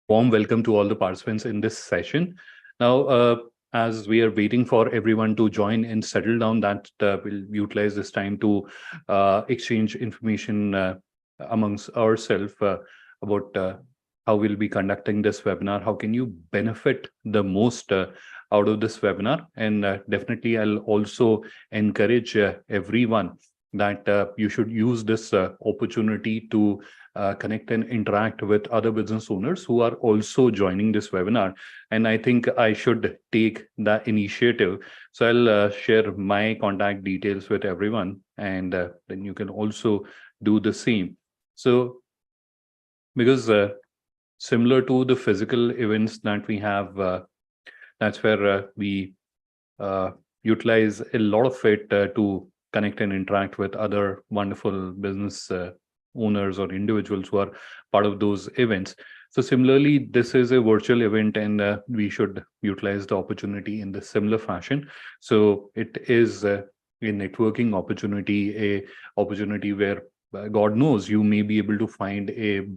Warm welcome to all the participants in this session. Now, as we are waiting for everyone to join and settle down, that we'll utilize this time to exchange information amongst ourselves about how we'll be conducting this webinar. How can you benefit the most out of this webinar? And definitely, I'll also encourage everyone that you should use this opportunity to connect and interact with other business owners who are also joining this webinar. And I think I should take the initiative. So I'll share my contact details with everyone, and then you can also do the same. So, because similar to the physical events that we have, that's where we utilize a lot of it to connect and interact with other wonderful business owners or individuals who are part of those events. So similarly, this is a virtual event, and we should utilize the opportunity in the similar fashion. So it is a networking opportunity, a opportunity where God knows you may be able to find a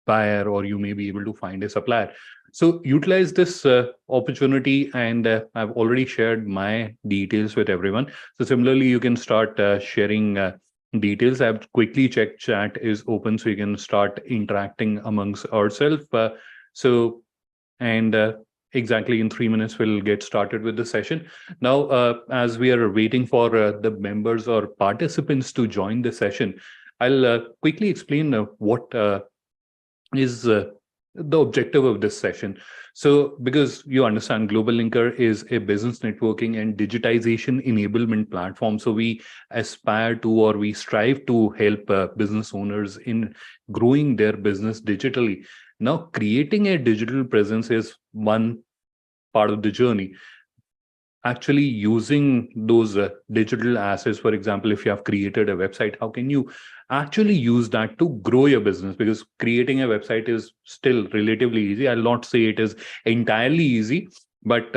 buyer or you may be able to find a supplier. So utilize this opportunity, and I've already shared my details with everyone. So similarly, you can start sharing details. I've quickly checked chat is open, so you can start interacting amongst ourselves. Exactly in 3 minutes, we'll get started with the session. Now, as we are waiting for the members or participants to join the session, I'll quickly explain what is the objective of this session. So, because you understand, GlobalLinker is a business networking and digitization enablement platform. So we aspire to, or we strive to help business owners in growing their business digitally. Now, creating a digital presence is one part of the journey. Actually using those digital assets, for example, if you have created a website, how can you actually use that to grow your business? Because creating a website is still relatively easy. I'll not say it is entirely easy, but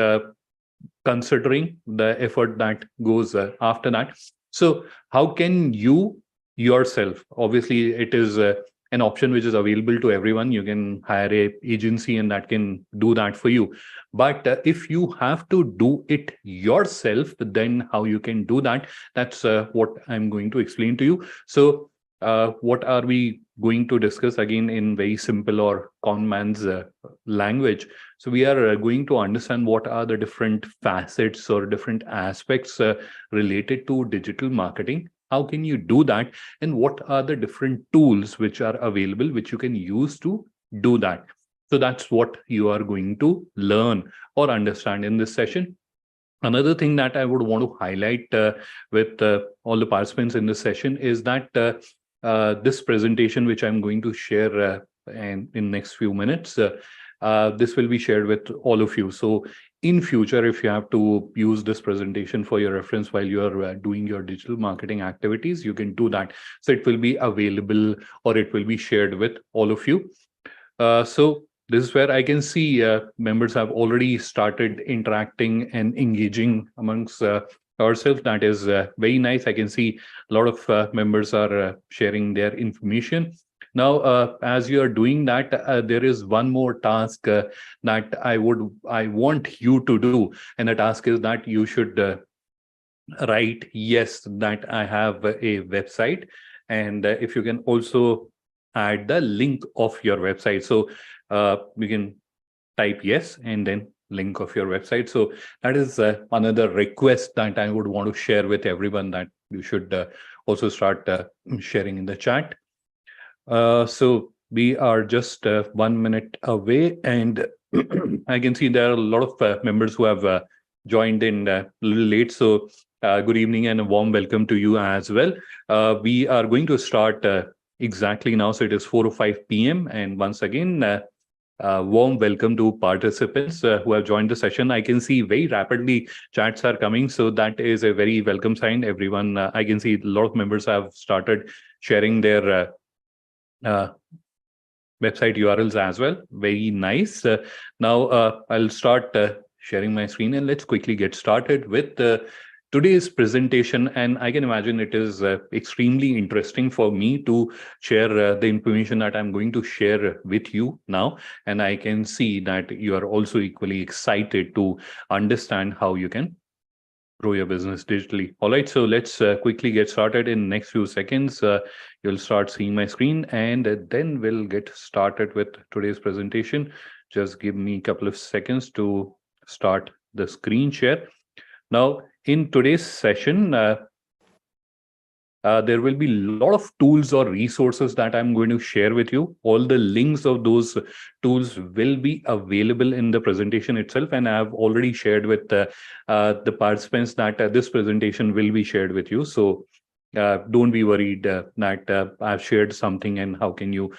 considering the effort that goes after that. So how can you yourself, obviously it is an option which is available to everyone. You can hire a agency and that can do that for you. But if you have to do it yourself, then how you can do that? That's what I'm going to explain to you. So what are we going to discuss again in very simple or common man's language? So we are going to understand what are the different facets or different aspects related to digital marketing. How can you do that? And what are the different tools which are available, which you can use to do that? So that's what you are going to learn or understand in this session. Another thing that I would want to highlight with all the participants in this session is that this presentation, which I'm going to share in next few minutes, this will be shared with all of you. So in future, if you have to use this presentation for your reference while you are doing your digital marketing activities, you can do that. So it will be available or it will be shared with all of you. So this is where I can see members have already started interacting and engaging amongst ourselves. That is very nice. I can see a lot of members are sharing their information. Now, as you are doing that, there is one more task that I want you to do, and the task is that you should write yes that I have a website, and if you can also add the link of your website. So we can type yes and then link of your website. So that is another request that I would want to share with everyone, that you should also start sharing in the chat. So we are just 1 minute away, and I can see there are a lot of members who have joined in a little late. So good evening and a warm welcome to you as well. We are going to start exactly now. So it is 4:05 p.m. And once again, warm welcome to participants who have joined the session. I can see very rapidly chats are coming. So that is a very welcome sign. Everyone, I can see a lot of members have started sharing their website URLs as well. Very nice. Now I'll start sharing my screen, and let's quickly get started with today's presentation, and I can imagine it is extremely interesting for me to share the information that I'm going to share with you now. And I can see that you are also equally excited to understand how you can grow your business digitally. All right, so let's quickly get started. In next few seconds, you'll start seeing my screen, and then we'll get started with today's presentation. Just give me a couple of seconds to start the screen share. Now, in today's session, there will be a lot of tools or resources that I'm going to share with you. All the links of those tools will be available in the presentation itself. And I've already shared with the participants that this presentation will be shared with you. So don't be worried that I've shared something and how can you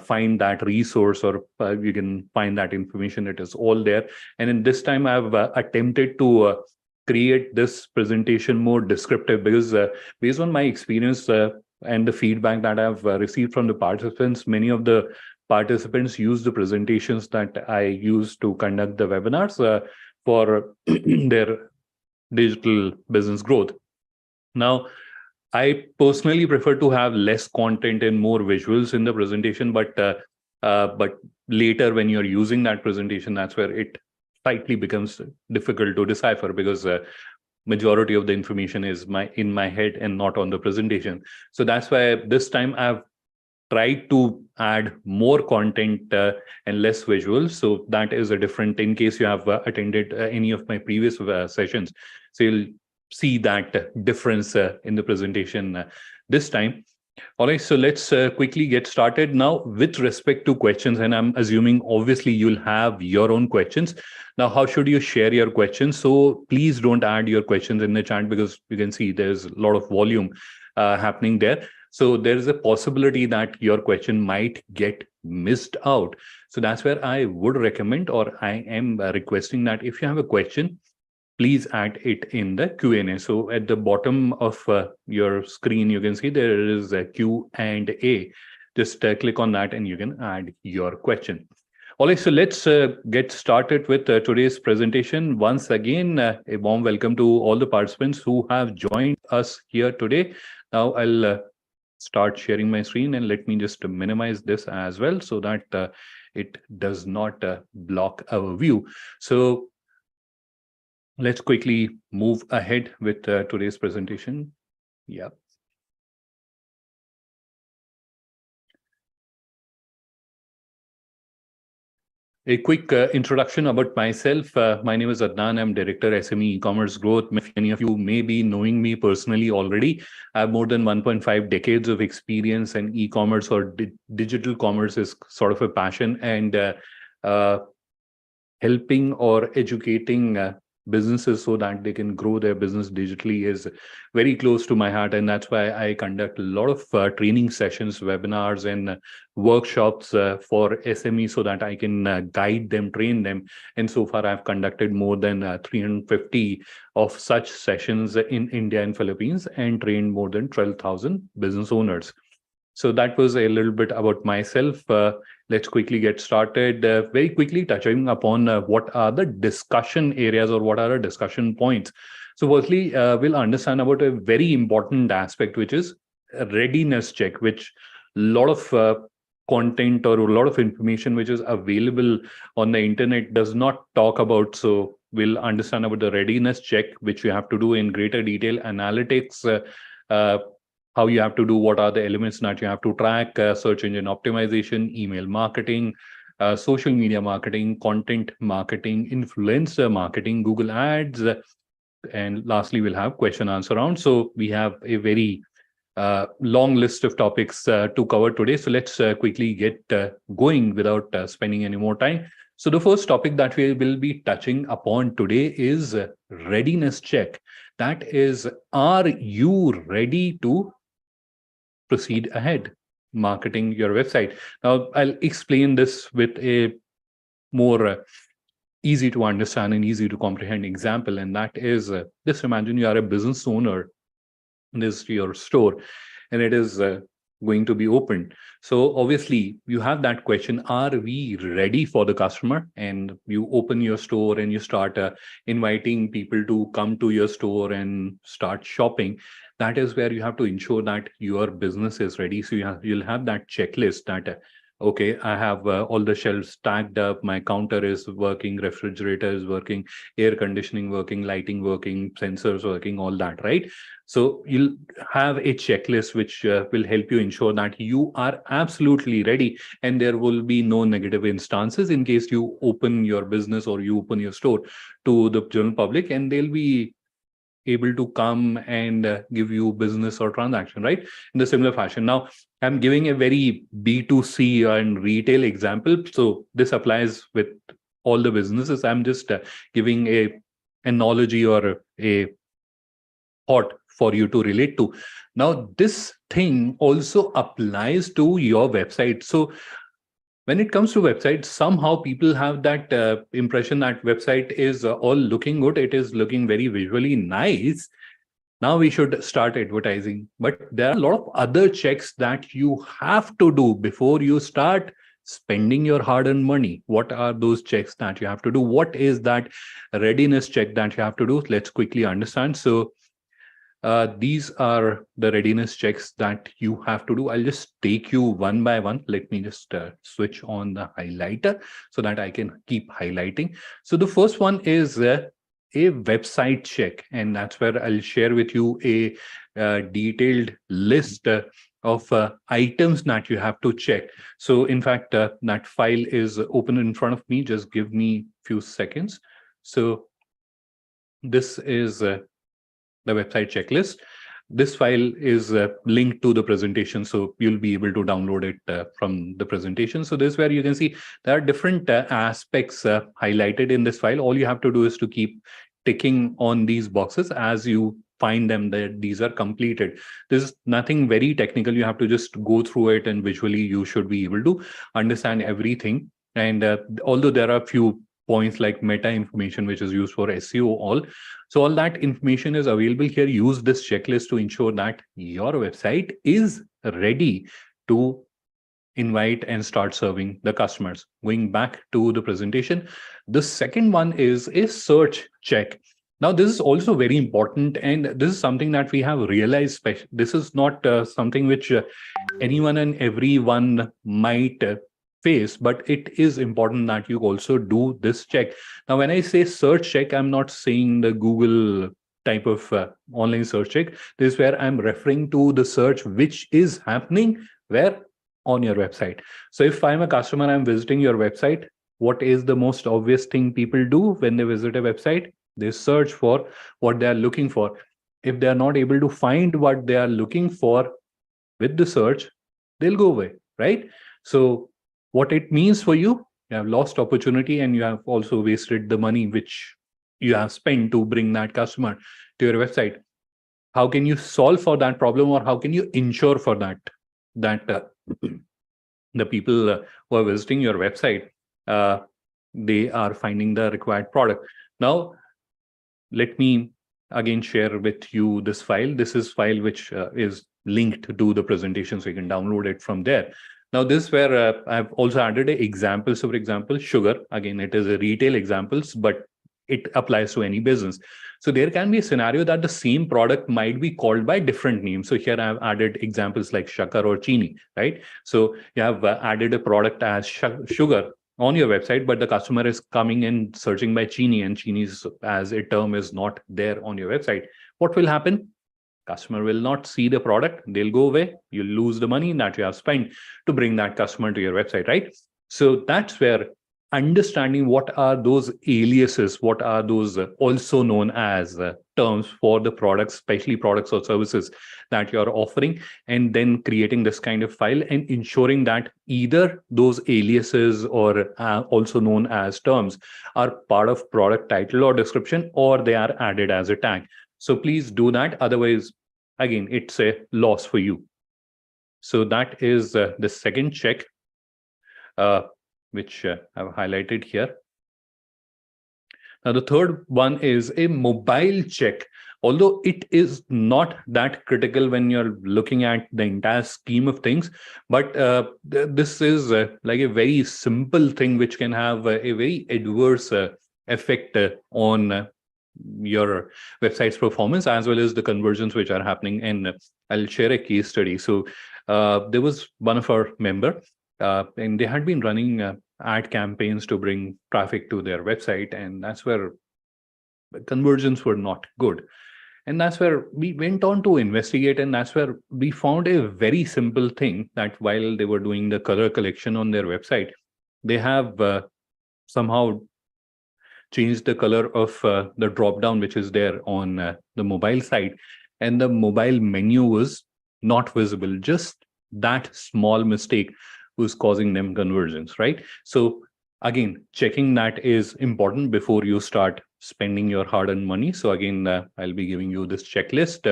find that resource, or you can find that information. It is all there. And in this time, I've attempted to create this presentation more descriptive, because based on my experience and the feedback that I've received from the participants, many of the participants use the presentations that I use to conduct the webinars for their digital business growth. Now, I personally prefer to have less content and more visuals in the presentation, but later when you're using that presentation, that's where it slightly becomes difficult to decipher, because majority of the information is in my head and not on the presentation. So that's why this time I've tried to add more content and less visuals. So that is a different, in case you have attended any of my previous sessions. So you'll see that difference in the presentation this time. All right, so let's quickly get started now with respect to questions. And I'm assuming obviously you'll have your own questions. Now, how should you share your questions? So please don't add your questions in the chat, because you can see there's a lot of volume happening there. So there is a possibility that your question might get missed out. So that's where I would recommend, or I am requesting, that if you have a question, please add it in the Q&A. So at the bottom of your screen, you can see there is a Q&A. Just click on that and you can add your question. All right, so let's get started with today's presentation. Once again, a warm welcome to all the participants who have joined us here today. Now I'll start sharing my screen, and let me just minimize this as well so that it does not block our view. So let's quickly move ahead with today's presentation. Yeah. A quick introduction about myself. My name is Adnan. I'm Director SME E-commerce Growth. Many of you may be knowing me personally already. I have more than 1.5 decades of experience, and e-commerce or digital commerce is sort of a passion. And helping or educating businesses so that they can grow their business digitally is very close to my heart. And that's why I conduct a lot of training sessions, webinars, and workshops for SMEs, so that I can guide them, train them. And so far, I've conducted more than 350 of such sessions in India and Philippines, and trained more than 12,000 business owners. So that was a little bit about myself. Let's quickly get started. Very quickly touching upon what are the discussion areas, or what are the discussion points. So firstly, we'll understand about a very important aspect, which is a readiness check, which a lot of content or a lot of information which is available on the internet does not talk about. So we'll understand about the readiness check, which you have to do in greater detail, analytics, how you have to do, what are the elements that you have to track, search engine optimization, email marketing, social media marketing, content marketing, influencer marketing, Google Ads, and lastly, we'll have question answer round. So we have a very long list of topics to cover today. So let's quickly get going without spending any more time. So the first topic that we will be touching upon today is readiness check. That is, are you ready to proceed ahead marketing your website? Now, I'll explain this with a more easy to understand and easy to comprehend example. And that is, just imagine you are a business owner. This is your store, and it is going to be opened. So obviously you have that question, are we ready for the customer? And you open your store and you start inviting people to come to your store and start shopping. That is where you have to ensure that your business is ready. So you'll have that checklist that okay, I have all the shelves stacked up, my counter is working, refrigerator is working, air conditioning working, lighting working, sensors working, all that, right? So you'll have a checklist which will help you ensure that you are absolutely ready, and there will be no negative instances in case you open your business or you open your store to the general public, and they'll be able to come and give you business or transaction, right? In the similar fashion. Now, I'm giving a very B2C and retail example. So this applies with all the businesses. I'm just giving a analogy or a thought for you to relate to. Now, this thing also applies to your website. So when it comes to websites, somehow people have that impression that website is all looking good. It is looking very visually nice. Now we should start advertising. But there are a lot of other checks that you have to do before you start spending your hard-earned money. What are those checks that you have to do? What is that readiness check that you have to do? Let's quickly understand. So these are the readiness checks that you have to do. I'll just take you one by one. Let me just switch on the highlighter so that I can keep highlighting. So the first one is a website check, and that's where I'll share with you a detailed list of items that you have to check. So in fact, that file is open in front of me. Just give me a few seconds. So this is the website checklist. This file is linked to the presentation, so you'll be able to download it from the presentation. So this is where you can see there are different aspects highlighted in this file. All you have to do is to keep ticking on these boxes as you find them that these are completed. This is nothing very technical. You have to just go through it, and visually you should be able to understand everything. And although there are a few points like meta information, which is used for SEO, all. So all that information is available here. Use this checklist to ensure that your website is ready to invite and start serving the customers. Going back to the presentation, the second one is a search check. Now, this is also very important, and this is something that we have realized. This is not something which anyone and everyone might face, but it is important that you also do this check. Now, when I say search check, I'm not saying the Google type of online search check. This is where I'm referring to the search which is happening where on your website. So if I'm a customer, I'm visiting your website, what is the most obvious thing people do when they visit a website? They search for what they are looking for. If they are not able to find what they are looking for with the search, they'll go away, right? So what it means for you, you have lost opportunity, and you have also wasted the money which you have spent to bring that customer to your website. How can you solve for that problem, or how can you ensure for that the people who are visiting your website, they are finding the required product? Now, let me again share with you this file. This is file which is linked to the presentation, so you can download it from there. Now, this is where I've also added a example. So for example, sugar, again, it is a retail examples, but it applies to any business. So there can be a scenario that the same product might be called by different names. So here I've added examples like shakar or chini, right? So you have added a product as sugar on your website, but the customer is coming in searching by chini, and chini's as a term is not there on your website. What will happen? Customer will not see the product. They'll go away. You'll lose the money that you have spent to bring that customer to your website, right? So that's where understanding what are those aliases, what are those also known as terms for the products, especially products or services that you're offering, and then creating this kind of file and ensuring that either those aliases or also known as terms are part of product title or description, or they are added as a tag. So please do that. Otherwise, again, it's a loss for you. So that is the second check, which I've highlighted here. Now, the third one is a mobile check. Although it is not that critical when you're looking at the entire scheme of things, but this is like a very simple thing which can have a very adverse effect on your website's performance as well as the conversions which are happening. And I'll share a case study. So there was one of our member, and they had been running ad campaigns to bring traffic to their website, and that's where conversions were not good. And that's where we went on to investigate, and that's where we found a very simple thing, that while they were doing the color collection on their website, they have somehow changed the color of the drop down which is there on the mobile side, and the mobile menu was not visible. Just that small mistake was causing them conversions, right? So again, checking that is important before you start spending your hard-earned money. So again, I'll be giving you this checklist.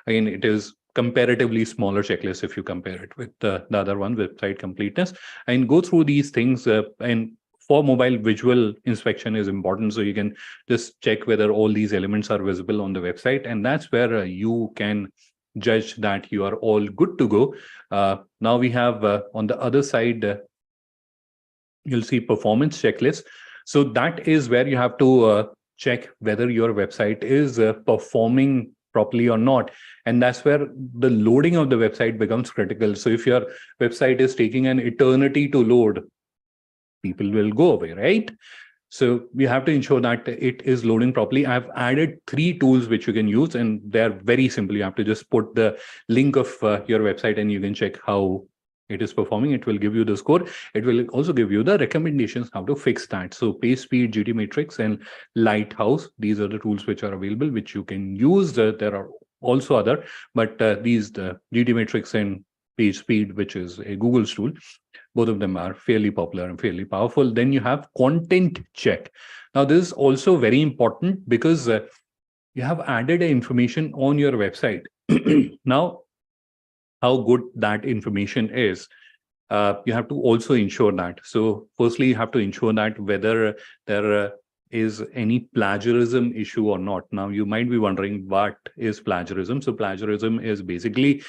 Again, it is comparatively smaller checklist if you compare it with the other one, website completeness, and go through these things. And for mobile, visual inspection is important, so you can just check whether all these elements are visible on the website, and that's where you can judge that you are all good to go. Now we have on the other side, you'll see performance checklist. So that is where you have to check whether your website is performing properly or not. And that's where the loading of the website becomes critical. So if your website is taking an eternity to load, people will go away, right? So we have to ensure that it is loading properly. I've added 3 tools which you can use, and they're very simple. You have to just put the link of your website and you can check how it is performing. It will give you the score. It will also give you the recommendations how to fix that. So page speed, GT matrix, and Lighthouse, these are the tools which are available, which you can use. There are also other, but these, the GT matrix and page speed, which is a Google's tool, both of them are fairly popular and fairly powerful. Then you have content check. Now, this is also very important because you have added information on your website. Now, how good that information is, you have to also ensure that. So firstly, you have to ensure that whether there is any plagiarism issue or not. Now, you might be wondering, what is plagiarism? So plagiarism is basically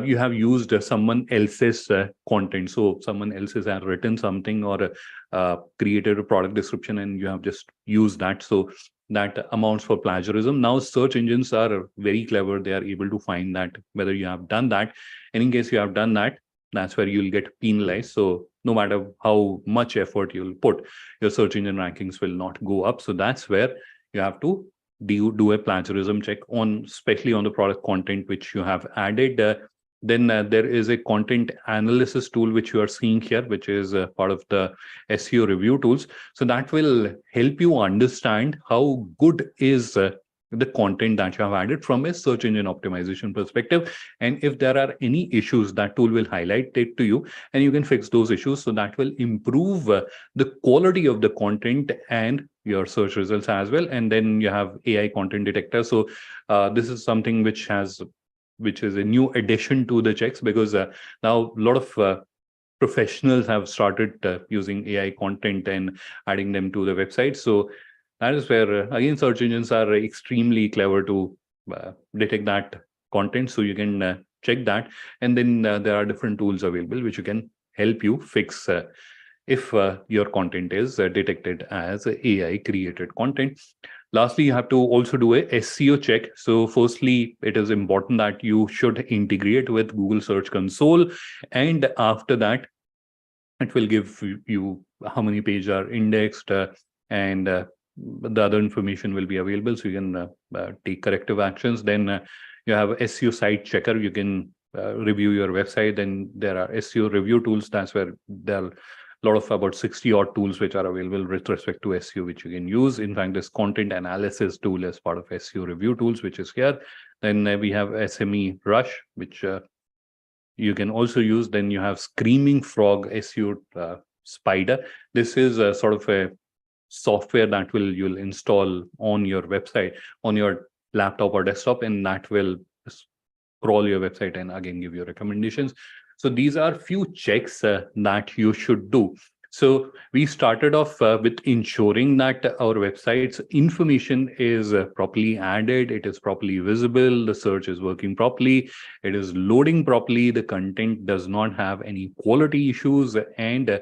you have used someone else's content. So someone else has written something or created a product description, and you have just used that. So that amounts for plagiarism. Now, search engines are very clever. They are able to find that whether you have done that. And in case you have done that, that's where you'll get penalized. So no matter how much effort you'll put, your search engine rankings will not go up. So that's where you have to do a plagiarism check on, especially on the product content which you have added. Then there is a content analysis tool which you are seeing here, which is part of the SEO review tools. So that will help you understand how good is the content that you have added from a search engine optimization perspective. And if there are any issues, that tool will highlight it to you and you can fix those issues. So that will improve the quality of the content and your search results as well. And then you have AI content detector. So this is something which is a new addition to the checks, because now a lot of professionals have started using AI content and adding them to the website. So that is where, again, search engines are extremely clever to detect that content. So you can check that. And then there are different tools available which you can help you fix if your content is detected as AI created content. Lastly, you have to also do a SEO check. So firstly, it is important that you should integrate with Google Search Console. And after that, it will give you how many pages are indexed and the other information will be available. So you can take corrective actions. Then you have SEO site checker. You can review your website. Then there are SEO review tools. That's where there are a lot of about 60 odd tools which are available with respect to SEO, which you can use. In fact, this content analysis tool as part of SEO review tools, which is here. Then we have SME Rush, which you can also use. Then you have Screaming Frog SEO Spider. This is sort of a software that you'll install on your website, on your laptop or desktop, and that will scroll your website and again give you recommendations. So these are few checks that you should do. So we started off with ensuring that our website's information is properly added, it is properly visible, the search is working properly, it is loading properly, the content does not have any quality issues, and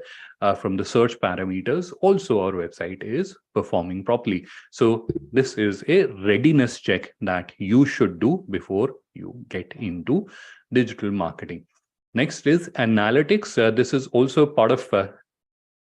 from the search parameters, also our website is performing properly. So this is a readiness check that you should do before you get into digital marketing. Next is analytics. This is also part of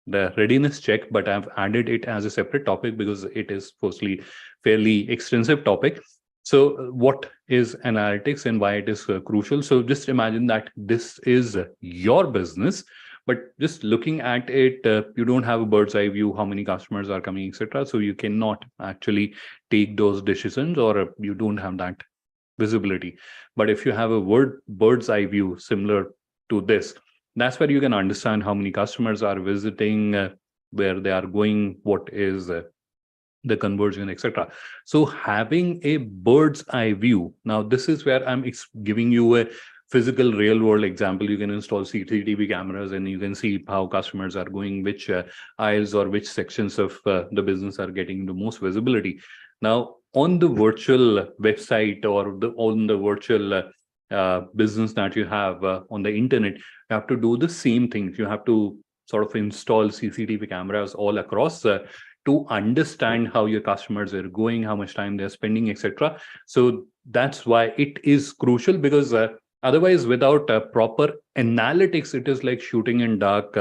the readiness check, but I've added it as a separate topic because it is firstly fairly extensive topic. So what is analytics and why it is crucial? So just imagine that this is your business, but just looking at it, you don't have a bird's eye view, how many customers are coming, etc. So you cannot actually take those decisions, or you don't have that visibility. But if you have a bird's eye view similar to this, that's where you can understand how many customers are visiting, where they are going, what is the conversion, etc. So having a bird's eye view. Now, this is where I'm giving you a physical real world example. You can install CCTV cameras and you can see how customers are going, which aisles or which sections of the business are getting the most visibility. Now, on the virtual website or on the virtual business that you have on the internet, you have to do the same things. You have to sort of install CCTV cameras all across to understand how your customers are going, how much time they're spending, etc. So that's why it is crucial, because otherwise, without proper analytics, it is like shooting in dark.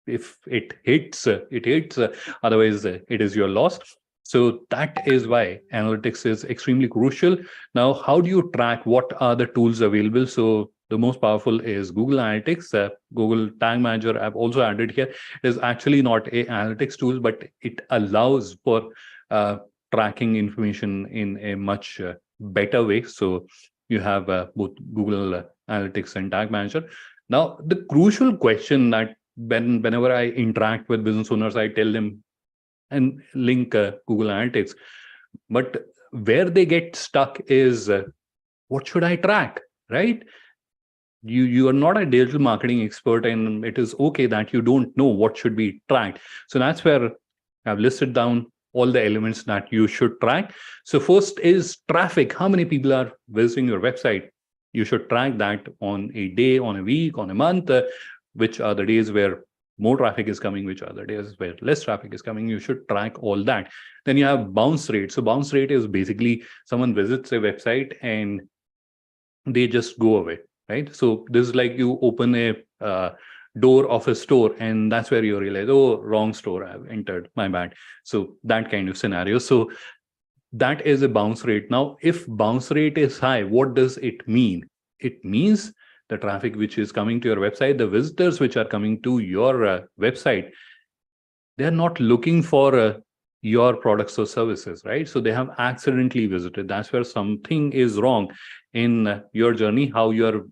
If it hits, it hits. Otherwise, it is your loss. So that is why analytics is extremely crucial. Now, how do you track? What are the tools available? So the most powerful is Google Analytics. Google Tag Manager I've also added here. It is actually not a analytics tool, but it allows for tracking information in a much better way. So you have both Google Analytics and Tag Manager. Now, the crucial question that whenever I interact with business owners, I tell them and link Google Analytics. But where they get stuck is what should I track, right? You are not a digital marketing expert, and it is okay that you don't know what should be tracked. So that's where I've listed down all the elements that you should track. So first is traffic. How many people are visiting your website? You should track that on a day, on a week, on a month, which are the days where more traffic is coming, which are the days where less traffic is coming. You should track all that. Then you have bounce rate. So bounce rate is basically someone visits a website and they just go away, right? So this is like you open a door of a store and that's where you realize, oh, wrong store, I've entered, my bad. So that kind of scenario. So that is a bounce rate. Now, if bounce rate is high, what does it mean? It means the traffic which is coming to your website, the visitors which are coming to your website, they're not looking for your products or services, right? So they have accidentally visited. That's where something is wrong in your journey, how you're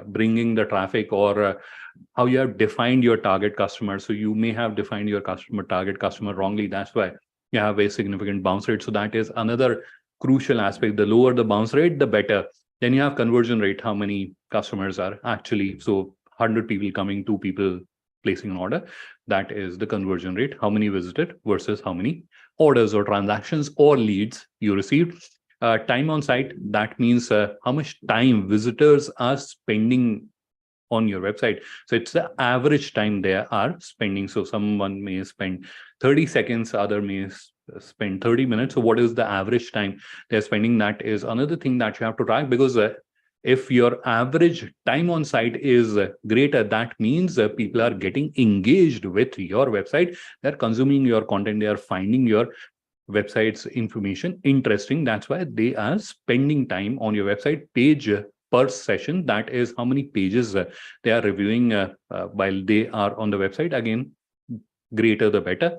bringing the traffic, or how you have defined your target customer. So you may have defined your target customer wrongly. That's why you have a significant bounce rate. So that is another crucial aspect. The lower the bounce rate, the better. Then you have conversion rate, how many customers are actually, so 100 people coming, 2 people placing an order. That is the conversion rate, how many visited versus how many orders or transactions or leads you received. Time on site, that means how much time visitors are spending on your website. So it's the average time they are spending. So someone may spend 30 seconds, other may spend 30 minutes. So what is the average time they're spending? That is another thing that you have to track, because if your average time on site is greater, that means people are getting engaged with your website. They're consuming your content. They are finding your website's information interesting. That's why they are spending time on your website. Page per session, that is how many pages they are reviewing while they are on the website. Again, greater the better.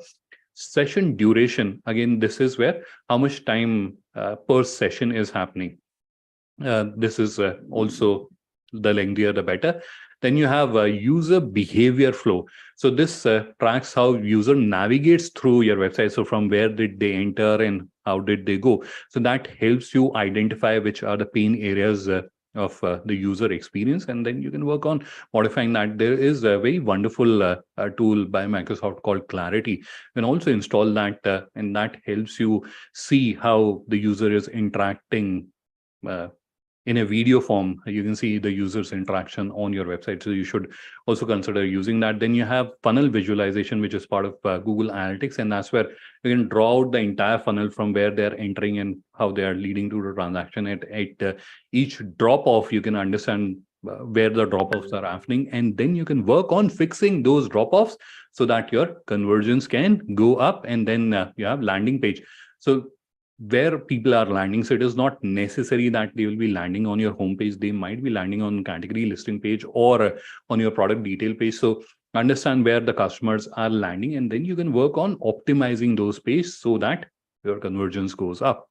Session duration, again, this is where how much time per session is happening. This is also the lengthier the better. Then you have user behavior flow. So this tracks how user navigates through your website. So from where did they enter and how did they go? So that helps you identify which are the pain areas of the user experience, and then you can work on modifying that. There is a very wonderful tool by Microsoft called Clarity. You can also install that, and that helps you see how the user is interacting in a video form. You can see the user's interaction on your website. So you should also consider using that. Then you have funnel visualization, which is part of Google Analytics. And that's where you can draw out the entire funnel from where they're entering and how they are leading to the transaction. At each drop off, you can understand where the drop offs are happening. And then you can work on fixing those drop offs so that your conversions can go up. And then you have landing page. So where people are landing. So it is not necessary that they will be landing on your homepage. They might be landing on category listing page or on your product detail page. So understand where the customers are landing, and then you can work on optimizing those pages so that your conversions goes up.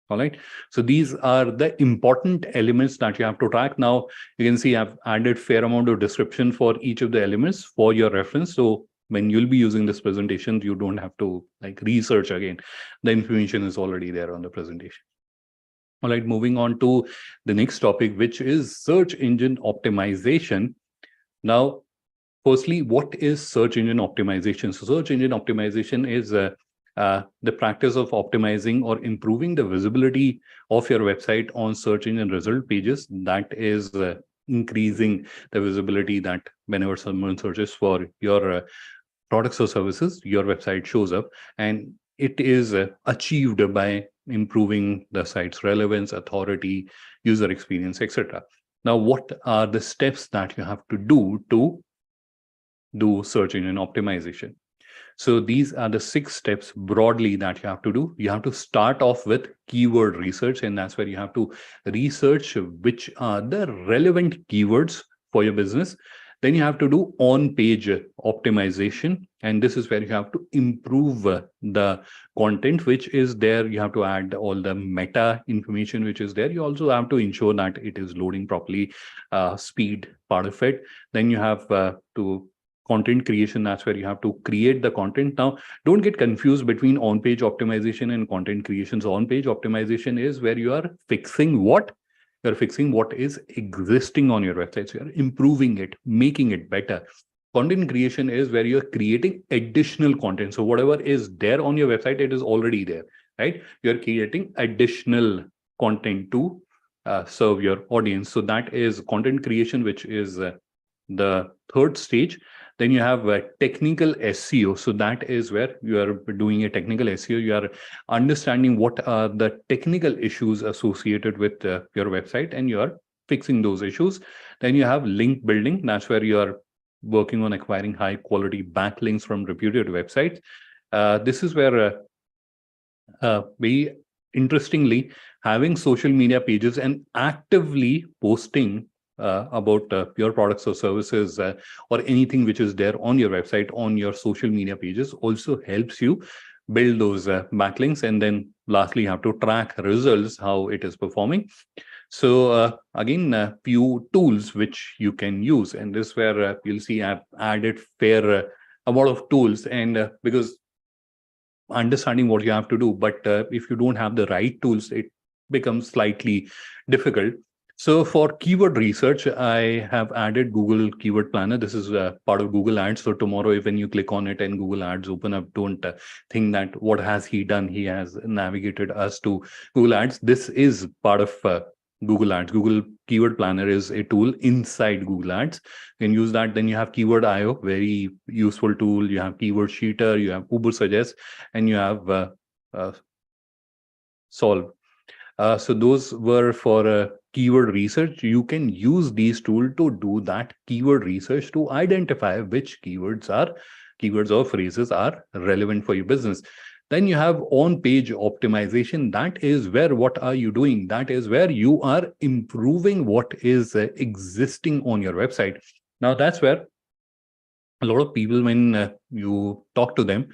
All right. So these are the important elements that you have to track. Now you can see I've added fair amount of description for each of the elements for your reference. So when you'll be using this presentation, you don't have to like research again. The information is already there on the presentation. All right, moving on to the next topic, which is search engine optimization. Now, firstly, what is search engine optimization? So search engine optimization is the practice of optimizing or improving the visibility of your website on search engine result pages. That is increasing the visibility that whenever someone searches for your products or services, your website shows up, and it is achieved by improving the site's relevance, authority, user experience, etc. Now, what are the steps that you have to do search engine optimization? So these are the 6 steps broadly that you have to do. You have to start off with keyword research, and that's where you have to research which are the relevant keywords for your business. Then you have to do on-page optimization, and this is where you have to improve the content which is there. You have to add all the meta information which is there. You also have to ensure that it is loading properly, speed part of it. Then you have to content creation. That's where you have to create the content. Now, don't get confused between on-page optimization and content creation. So on-page optimization is where you are fixing what? You're fixing what is existing on your website. So you're improving it, making it better. Content creation is where you're creating additional content. So whatever is there on your website, it is already there, right? You're creating additional content to serve your audience. So that is content creation, which is the third stage. Then you have technical SEO. So that is where you are doing a technical SEO. You are understanding what are the technical issues associated with your website, and you are fixing those issues. Then you have link building. That's where you are working on acquiring high quality backlinks from reputed websites. This is where very interestingly, having social media pages and actively posting about your products or services or anything which is there on your website, on your social media pages, also helps you build those backlinks. And then lastly, you have to track results, how it is performing. So again, a few tools which you can use. And this is where you'll see I've added fair amount of tools, and because understanding what you have to do, but if you don't have the right tools, it becomes slightly difficult. So for keyword research, I have added Google Keyword Planner. This is part of Google Ads. So tomorrow, if when you click on it and Google Ads open up, don't think that what has he done? He has navigated us to Google Ads. This is part of Google Ads. Google Keyword Planner is a tool inside Google Ads. You can use that. Then you have Keyword IO, very useful tool. You have Keyword Sheeter, you have Uber Suggest, and you have Solve. So those were for keyword research. You can use these tools to do that keyword research to identify which keywords or phrases are relevant for your business. Then you have on-page optimization. That is where what are you doing? That is where you are improving what is existing on your website. Now that's where a lot of people, when you talk to them,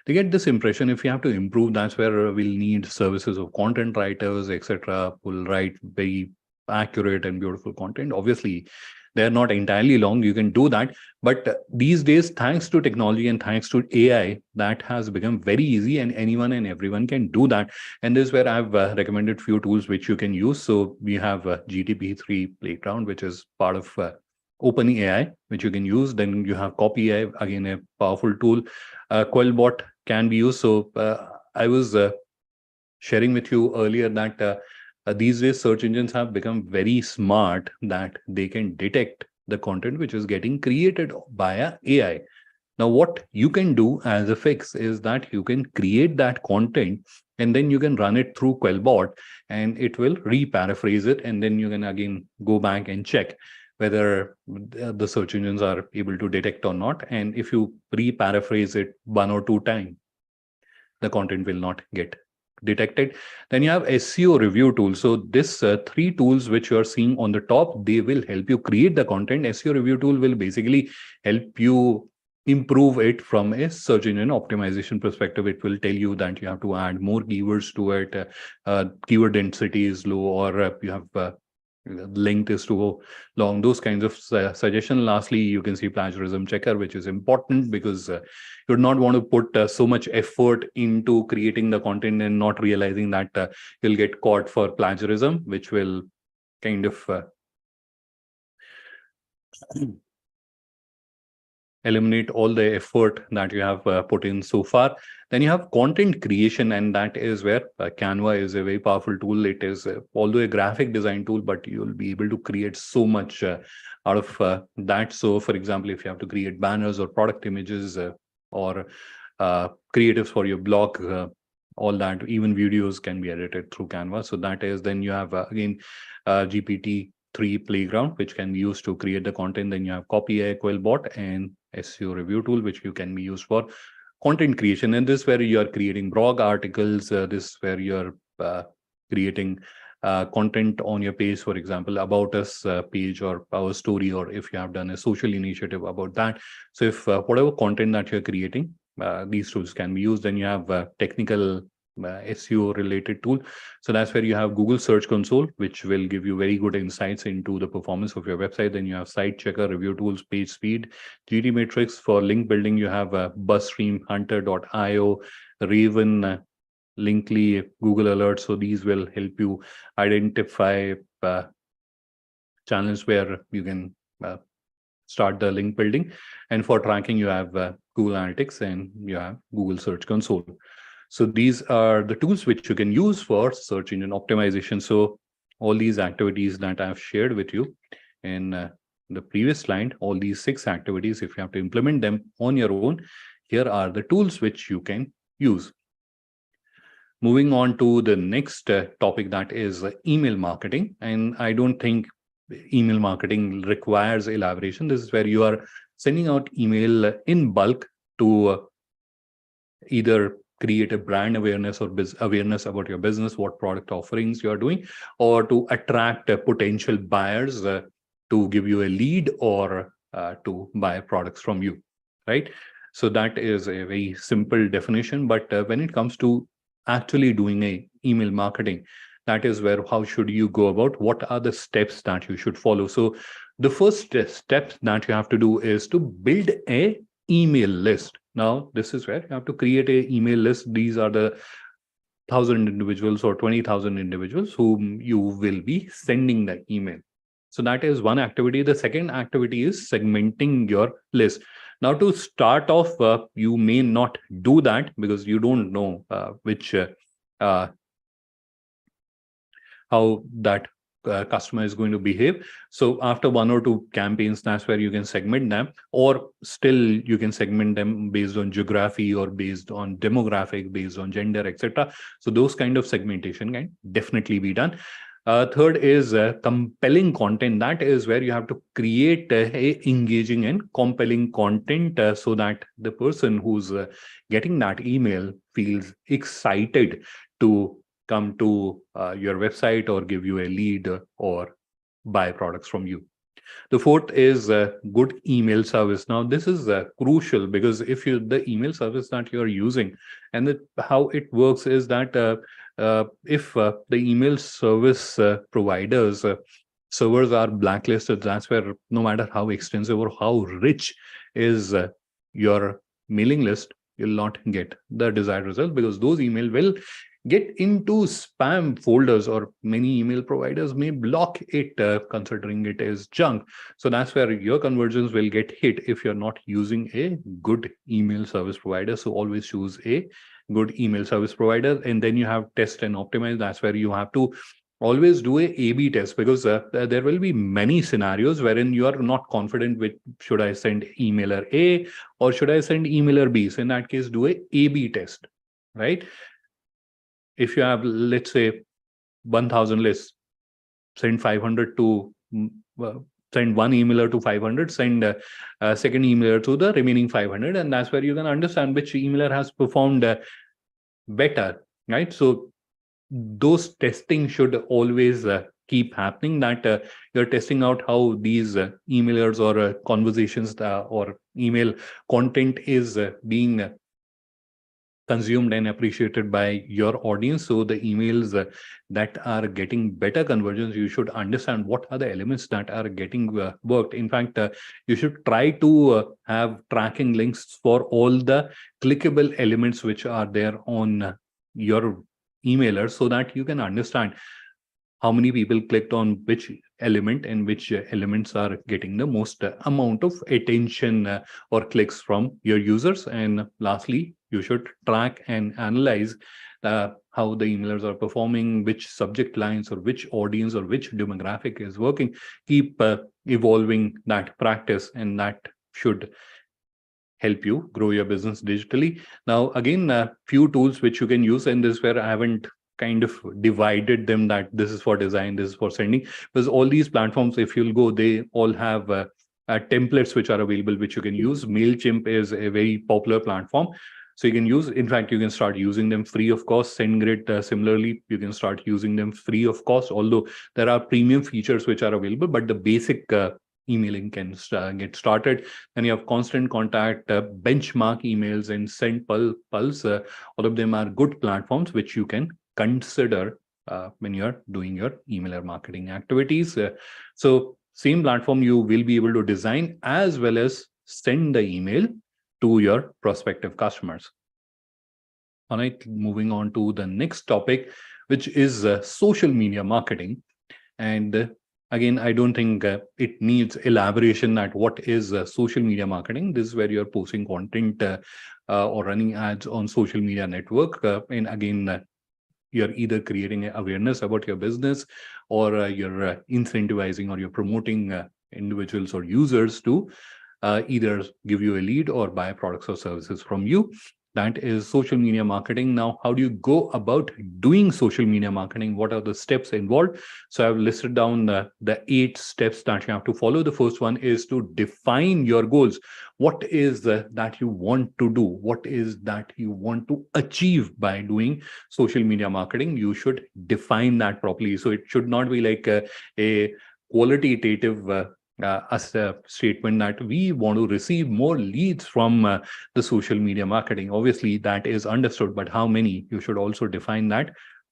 they get this impression if you have to improve, that's where we'll need services of content writers, etc. Will write very accurate and beautiful content. Obviously, They're not entirely long. You can do that. But these days, thanks to technology and thanks to AI, that has become very easy, and anyone and everyone can do that. And this is where I've recommended few tools which you can use. So we have GTP3 Playground, which is part of OpenAI, which you can use. Then you have Copy AI, again a powerful tool. Quellbot can be used. So I was sharing with you earlier that these days search engines have become very smart, that they can detect the content which is getting created via AI. Now, what you can do as a fix is that you can create that content and then you can run it through Quellbot and it will re-paraphrase it. And then you can again go back and check whether the search engines are able to detect or not. And if you re-paraphrase it 1 or 2 times, the content will not get detected. Then you have SEO review tools. So this 3 tools which you are seeing on the top, they will help you create the content. SEO review tool will basically help you improve it from a search engine optimization perspective. It will tell you that you have to add more keywords to it, keyword density is low, or you have length is too long, those kinds of suggestion. Lastly, you can see plagiarism checker, which is important because you would not want to put so much effort into creating the content and not realizing that you'll get caught for plagiarism, which will kind of eliminate all the effort that you have put in so far. Then you have content creation, and that is where Canva is a very powerful tool. It is although a graphic design tool, but you'll be able to create so much out of that. So for example, if you have to create banners or product images or creatives for your blog, all that, even videos can be edited through Canva. So that is, then you have again GPT-3 Playground, which can be used to create the content. Then you have Copy AI, Quellbot, and SEO review tool, which you can be used for content creation. And this is where you are creating blog articles. This is where you're creating content on your page, for example, about us page or our story, or if you have done a social initiative about that. So if whatever content that you're creating, these tools can be used. Then you have technical SEO related tool. So that's where you have Google Search Console, which will give you very good insights into the performance of your website. Then you have Site Checker, review tools, page speed, GT Matrix. For link building, you have BuzzStream, Hunter.io, Raven, Linkly, Google Alerts. So these will help you identify channels where you can start the link building. And for tracking, you have Google Analytics and you have Google Search Console. So these are the tools which you can use for search engine optimization. So all these activities that I've shared with you in the previous slide, all these 6 activities, if you have to implement them on your own, here are the tools which you can use. Moving on to the next topic, that is email marketing. And I don't think email marketing requires elaboration. This is where you are sending out email in bulk to either create a brand awareness or awareness about your business, what product offerings you are doing, or to attract potential buyers to give you a lead or to buy products from you, right? So that is a very simple definition. But when it comes to actually doing a email marketing, that is where how should you go about, what are the steps that you should follow. So the first step that you have to do is to build a email list. Now this is where you have to create a email list. These are the 1,000 individuals or 20,000 individuals whom you will be sending the email. So that is one activity. The second activity is segmenting your list. Now to start off, you may not do that because you don't know which how that customer is going to behave. So after 1 or 2 campaigns, that's where you can segment them, or still you can segment them based on geography or based on demographic, based on gender, etc. So those kind of segmentation can definitely be done. Third is compelling content. That is where you have to create engaging and compelling content so that the person who's getting that email feels excited to come to your website or give you a lead or buy products from you. The fourth is good email service. Now, this is crucial because if the email service that you're using, and how it works is that if the email service providers servers are blacklisted, that's where no matter how extensive or how rich is your mailing list, you'll not get the desired result, because those email will get into spam folders, or many email providers may block it, considering it is junk. So that's where your conversions will get hit if you're not using a good email service provider. So always choose a good email service provider. And then you have test and optimize. That's where you have to always do a A/B test, because there will be many scenarios wherein you are not confident with, should I send emailer A or should I send emailer B? So in that case, do a A/B test, right? If you have, let's say, 1,000 lists, send 500 to send one emailer to 500, send a second emailer to the remaining 500, and that's where you can understand which emailer has performed better, right? So those testing should always keep happening, that you're testing out how these emailers or conversations or email content is being consumed and appreciated by your audience. So the emails that are getting better conversions, you should understand what are the elements that are getting worked. In fact, you should try to have tracking links for all the clickable elements which are there on your emailer, so that you can understand how many people clicked on which element and which elements are getting the most amount of attention or clicks from your users. And lastly, you should track and analyze how the emailers are performing, which subject lines or which audience or which demographic is working. Keep evolving that practice, and that should help you grow your business digitally. Now, again, a few tools which you can use, and this is where I haven't kind of divided them, that this is for design, this is for sending, because all these platforms, if you'll go, they all have templates which are available, which you can use. MailChimp is a very popular platform. So you can use, in fact, you can start using them free of cost. SendGrid, similarly, you can start using them free of cost, although there are premium features which are available, but the basic emailing can get started. And you have Constant Contact, Benchmark Emails, and Pulse. All of them are good platforms which you can consider when you're doing your emailer marketing activities. So same platform, you will be able to design as well as send the email to your prospective customers. All right, moving on to the next topic, which is social media marketing. And again, I don't think it needs elaboration at what is social media marketing. This is where you're posting content or running ads on social media network. And again, you're either creating awareness about your business, or you're incentivizing or you're promoting individuals or users to either give you a lead or buy products or services from you. That is social media marketing. Now, how do you go about doing social media marketing? What are the steps involved? So I've listed down the 8 steps that you have to follow. The first one is to define your goals. What is that you want to do? What is that you want to achieve by doing social media marketing? You should define that properly. So it should not be like a qualitative a statement that we want to receive more leads from the social media marketing. Obviously, that is understood, but how many? You should also define that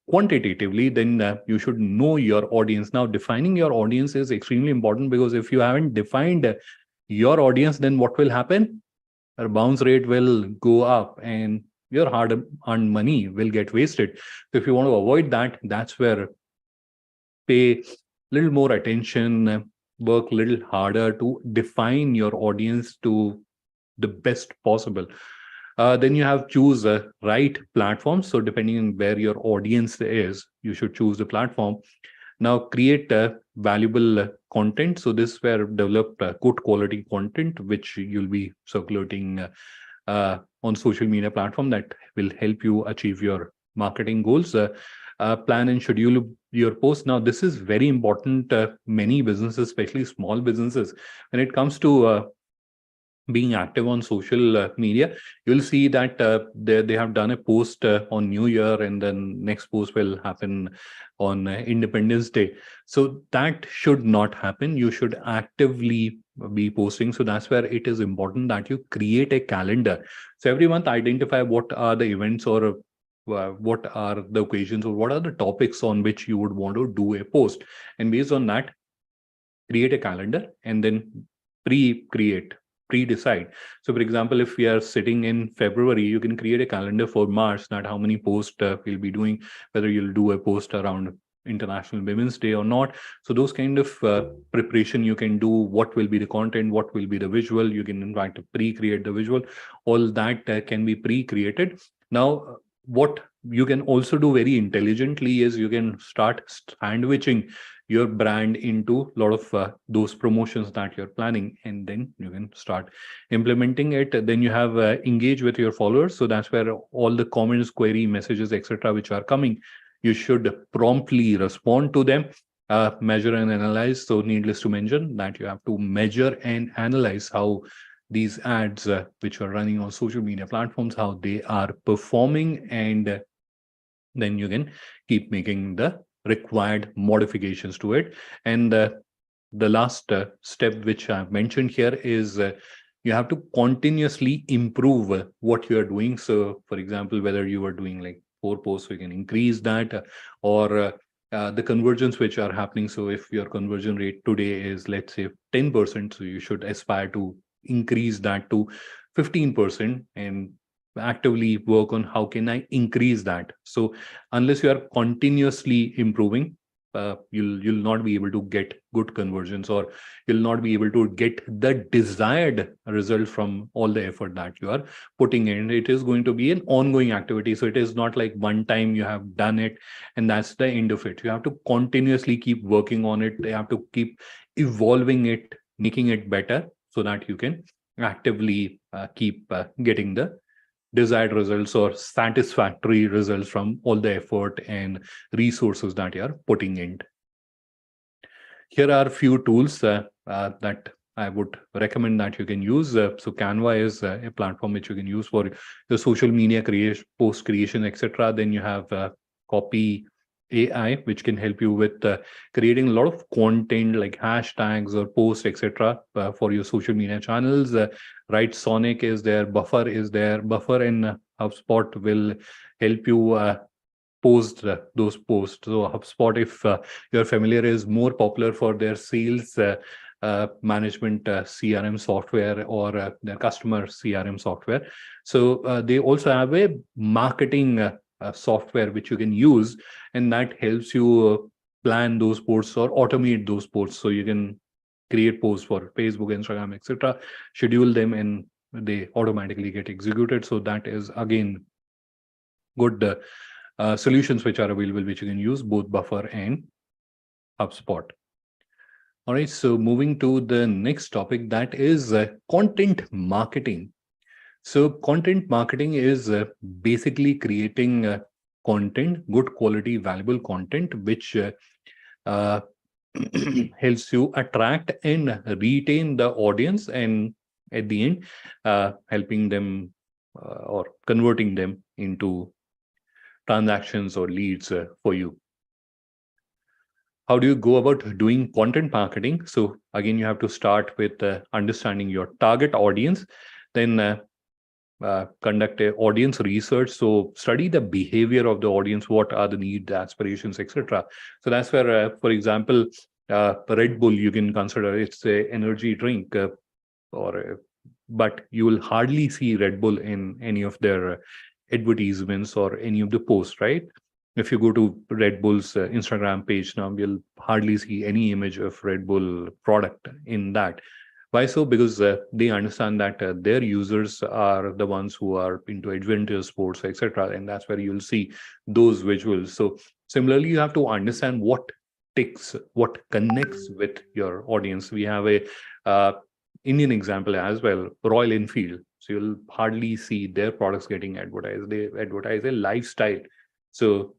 quantitatively. Then you should know your audience. Now, defining your audience is extremely important, because if you haven't defined your audience, then what will happen? Your bounce rate will go up and your hard-earned money will get wasted. So if you want to avoid that, that's where pay a little more attention, work a little harder to define your audience to the best possible. Then you have choose right platforms. So depending on where your audience is, you should choose the platform. Now create valuable content. So this is where develop good quality content, which you'll be circulating on social media platform, that will help you achieve your marketing goals. Plan and schedule your post. Now, this is very important. Many businesses, especially small businesses, when it comes to being active on social media, you'll see that they have done a post on New Year, and then next post will happen on Independence Day. So that should not happen. You should actively be posting. So that's where it is important that you create a calendar. So every month, identify what are the events or what are the occasions or what are the topics on which you would want to do a post. And based on that, create a calendar and then pre-decide. So for example, if we are sitting in February, you can create a calendar for March, that how many posts we'll be doing, whether you'll do a post around International Women's Day or not. So those kind of preparation you can do. What will be the content, what will be the visual, you can in fact pre-create the visual. All that can be pre-created. Now what you can also do very intelligently is you can start sandwiching your brand into a lot of those promotions that you're planning, and then you can start implementing it. Then you have engage with your followers. So that's where all the comments, query, messages, etc., which are coming, you should promptly respond to them. Measure and analyze. So needless to mention that you have to measure and analyze how these ads which are running on social media platforms, how they are performing, and then you can keep making the required modifications to it. And the last step which I've mentioned here is you have to continuously improve what you are doing. So for example, whether you are doing like 4 posts, you can increase that, or the conversions which are happening. So if your conversion rate today is, let's say, 10%, so you should aspire to increase that to 15% and actively work on how can I increase that. So unless you are continuously improving, you'll not be able to get good conversions, or you'll not be able to get the desired result from all the effort that you are putting in. It is going to be an ongoing activity. So it is not like one time you have done it and that's the end of it. You have to continuously keep working on it. You have to keep evolving it, making it better, so that you can actively keep getting the desired results or satisfactory results from all the effort and resources that you are putting in. Here are a few tools that I would recommend that you can use. So Canva is a platform which you can use for the social media creation, post creation, etc. Then you have Copy AI, which can help you with creating a lot of content like hashtags or posts, etc. For your social media channels. Right, Sonic is there, Buffer is there. Buffer in HubSpot will help you post those posts. So HubSpot, if you're familiar, is more popular for their sales management CRM software, or their customer CRM software. So they also have a marketing software which you can use, and that helps you plan those posts or automate those posts. So you can create posts for Facebook, Instagram, etc., schedule them, and they automatically get executed. So that is again good solutions which are available, which you can use, both Buffer and HubSpot. All right, so moving to the next topic, that is content marketing. So content marketing is basically creating content, good quality, valuable content, which helps you attract and retain the audience, and at the end, helping them or converting them into transactions or leads for you. How do you go about doing content marketing? So again, you have to start with understanding your target audience, then conduct a audience research. So study the behavior of the audience, what are the needs, aspirations, etc. So that's where, for example, Red Bull, you can consider it's a energy drink, but you will hardly see Red Bull in any of their advertisements or any of the posts, right? If you go to Red Bull's Instagram page now, you'll hardly see any image of Red Bull product in that. Why so? Because they understand that their users are the ones who are into adventure sports, etc. And that's where you'll see those visuals. So similarly, you have to understand what ticks, what connects with your audience. We have a Indian example as well, Royal Enfield. So you'll hardly see their products getting advertised. They advertise a lifestyle. So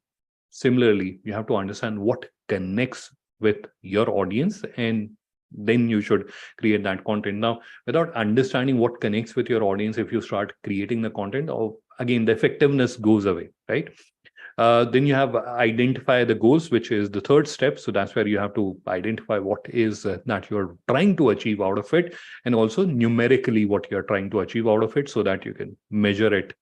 similarly, you have to understand what connects with your audience, and then you should create that content. Now, without understanding what connects with your audience, if you start creating the content, again, the effectiveness goes away, right? Then you have identify the goals, which is the third step. So that's where you have to identify what is that you're trying to achieve out of it, and also numerically what you're trying to achieve out of it, so that you can measure it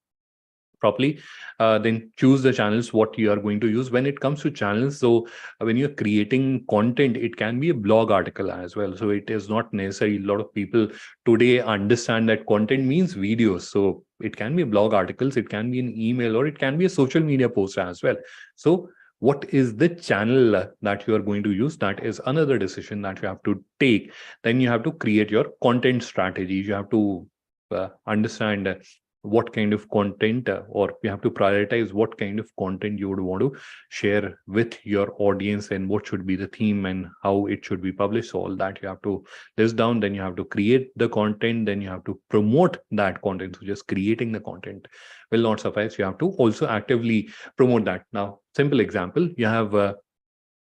properly. Then choose the channels what you are going to use. When it comes to channels, so when you're creating content, it can be a blog article as well. So it is not necessary. A lot of people today understand that content means videos. So it can be blog articles, it can be an email, or it can be a social media post as well. So what is the channel that you are going to use? That is another decision that you have to take. Then you have to create your content strategy. You have to understand what kind of content, or you have to prioritize what kind of content you would want to share with your audience, and what should be the theme and how it should be published. So all that you have to list down. Then you have to create the content, then you have to promote that content. So just creating the content will not suffice. You have to also actively promote that. Now, simple example, you have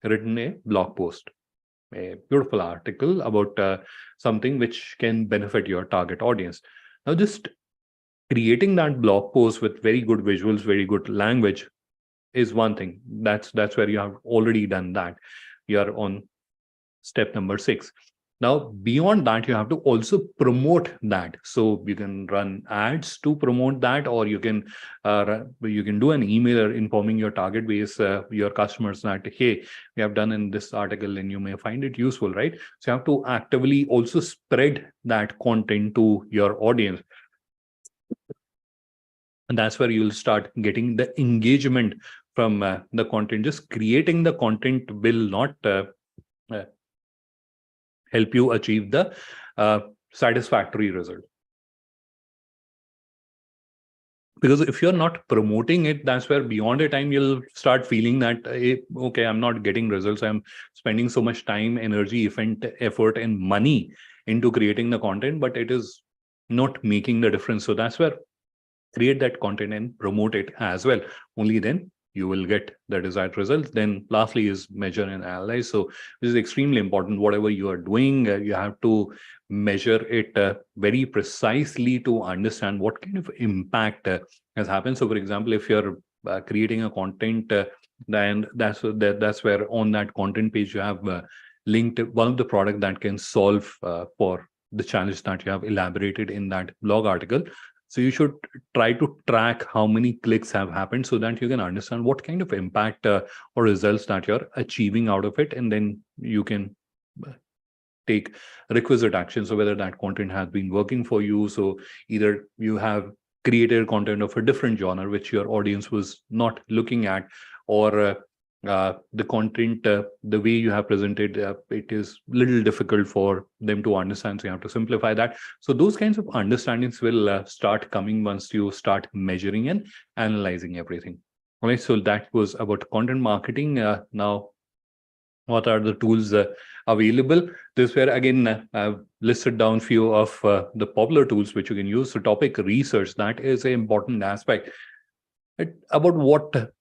written a blog post, a beautiful article about something which can benefit your target audience. Now, just creating that blog post with very good visuals, very good language is one thing. That's where you have already done that. You are on step number 6. Now, beyond that, you have to also promote that. So you can run ads to promote that, or you can do an email informing your target base, your customers, that, hey, we have done in this article and you may find it useful, right? So you have to actively also spread that content to your audience. And that's where you'll start getting the engagement from the content. Just creating the content will not help you achieve the satisfactory result. Because if you're not promoting it, that's where beyond a time you'll start feeling that, hey, okay, I'm not getting results. I'm spending so much time, energy, effort, and money into creating the content, but it is not making the difference. So that's where create that content and promote it as well. Only then you will get the desired results. Then lastly is measure and analyze. So this is extremely important. Whatever you are doing, you have to measure it very precisely to understand what kind of impact has happened. So for example, if you're creating a content, then that's where on that content page you have linked one of the product that can solve for the challenge that you have elaborated in that blog article. So you should try to track how many clicks have happened, so that you can understand what kind of impact or results that you're achieving out of it. And then you can take requisite action. So whether that content has been working for you. So either you have created content of a different genre, which your audience was not looking at, or the content, the way you have presented, it is little difficult for them to understand. So you have to simplify that. So those kinds of understandings will start coming once you start measuring and analyzing everything. All right. So that was about content marketing. Now, what are the tools available? This where again I've listed down few of the popular tools which you can use. So topic research, that is an important aspect. About what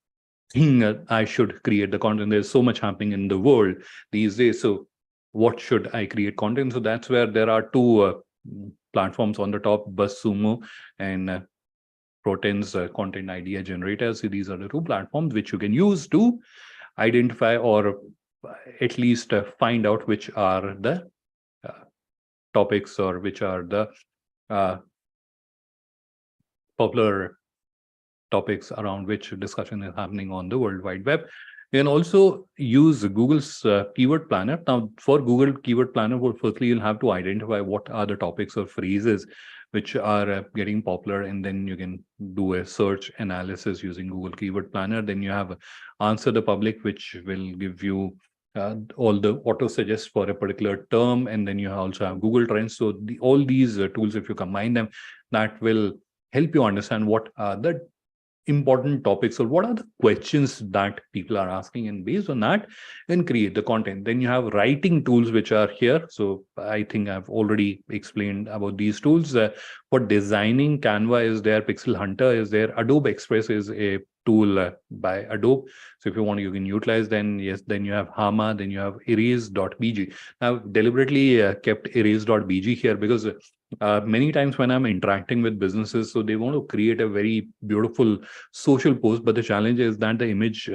thing I should create the content. There's so much happening in the world these days. So what should I create content? So that's where there are two platforms on the top, BuzzSumo and Proten's content idea generators. So these are the two platforms which you can use to identify, or at least find out which are the topics, or which are the popular topics around which discussion is happening on the World Wide Web. You can also use Google's keyword planner. Now, for Google keyword planner, well, firstly, you'll have to identify what are the topics or phrases which are getting popular, and then you can do a search analysis using Google keyword planner. Then you have answer the public, which will give you all the auto suggest for a particular term, and then you also have Google Trends. So all these tools, if you combine them, that will help you understand what are the important topics, or what are the questions that people are asking, and based on that then create the content. Then you have writing tools which are here. So I think I've already explained about these tools. For designing, Canva is there, Pixel Hunter is there, Adobe Express is a tool by Adobe. So if you want, you can utilize. Then yes, then you have Hama, then you have erase.bg. Now deliberately kept erase.bg here because many times when I'm interacting with businesses, so they want to create a very beautiful social post, but the challenge is that the image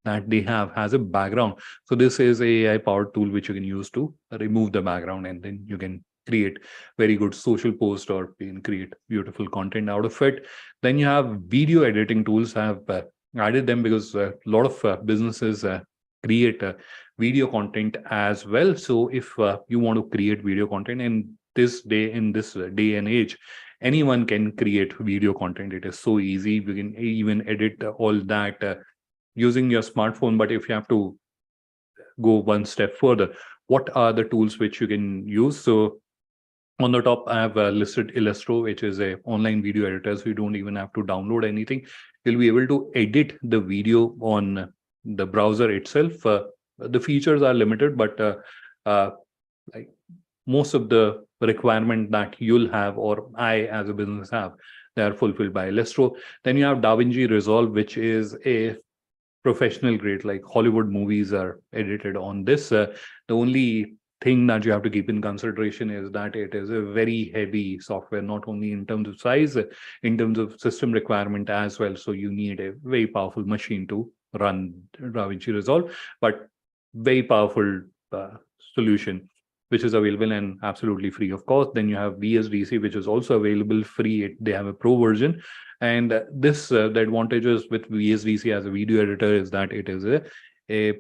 that they have has a background. So this is a AI powered tool which you can use to remove the background, and then you can create very good social post or create beautiful content out of it. Then you have video editing tools. I have added them because a lot of businesses create video content as well. So if you want to create video content in this day and age, anyone can create video content. It is so easy. We can even edit all that using your smartphone. But if you have to go one step further, what are the tools which you can use? So on the top, I have listed Illustro, which is a online video editor. So you don't even have to download anything. You'll be able to edit the video on the browser itself. The features are limited, but like most of the requirement that you'll have, or I as a business have, they are fulfilled by Illustro. Then you have DaVinci Resolve, which is a professional grade, like Hollywood movies are edited on this. The only thing that you have to keep in consideration is that it is a very heavy software, not only in terms of size, in terms of system requirement as well. So you need a very powerful machine to run DaVinci Resolve, but very powerful solution, which is available and absolutely free of cost. Then you have VSDC, which is also available free. They have a pro version. And the advantages with VSDC as a video editor is that it is a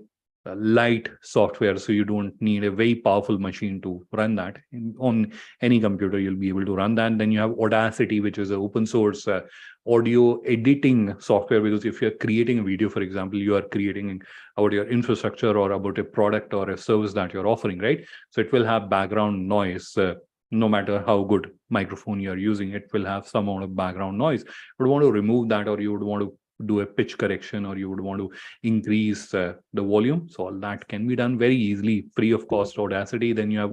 light software, so you don't need a very powerful machine to run that. On any computer, you'll be able to run that. Then you have Audacity, which is an open source audio editing software, because if you're creating a video, for example, you are creating about your infrastructure or about a product or a service that you're offering, right? So it will have background noise. No matter how good microphone you're using, it will have some amount of background noise. You would want to remove that, or you would want to do a pitch correction, or you would want to increase the volume. So all that can be done very easily, free of cost. Audacity. Then you have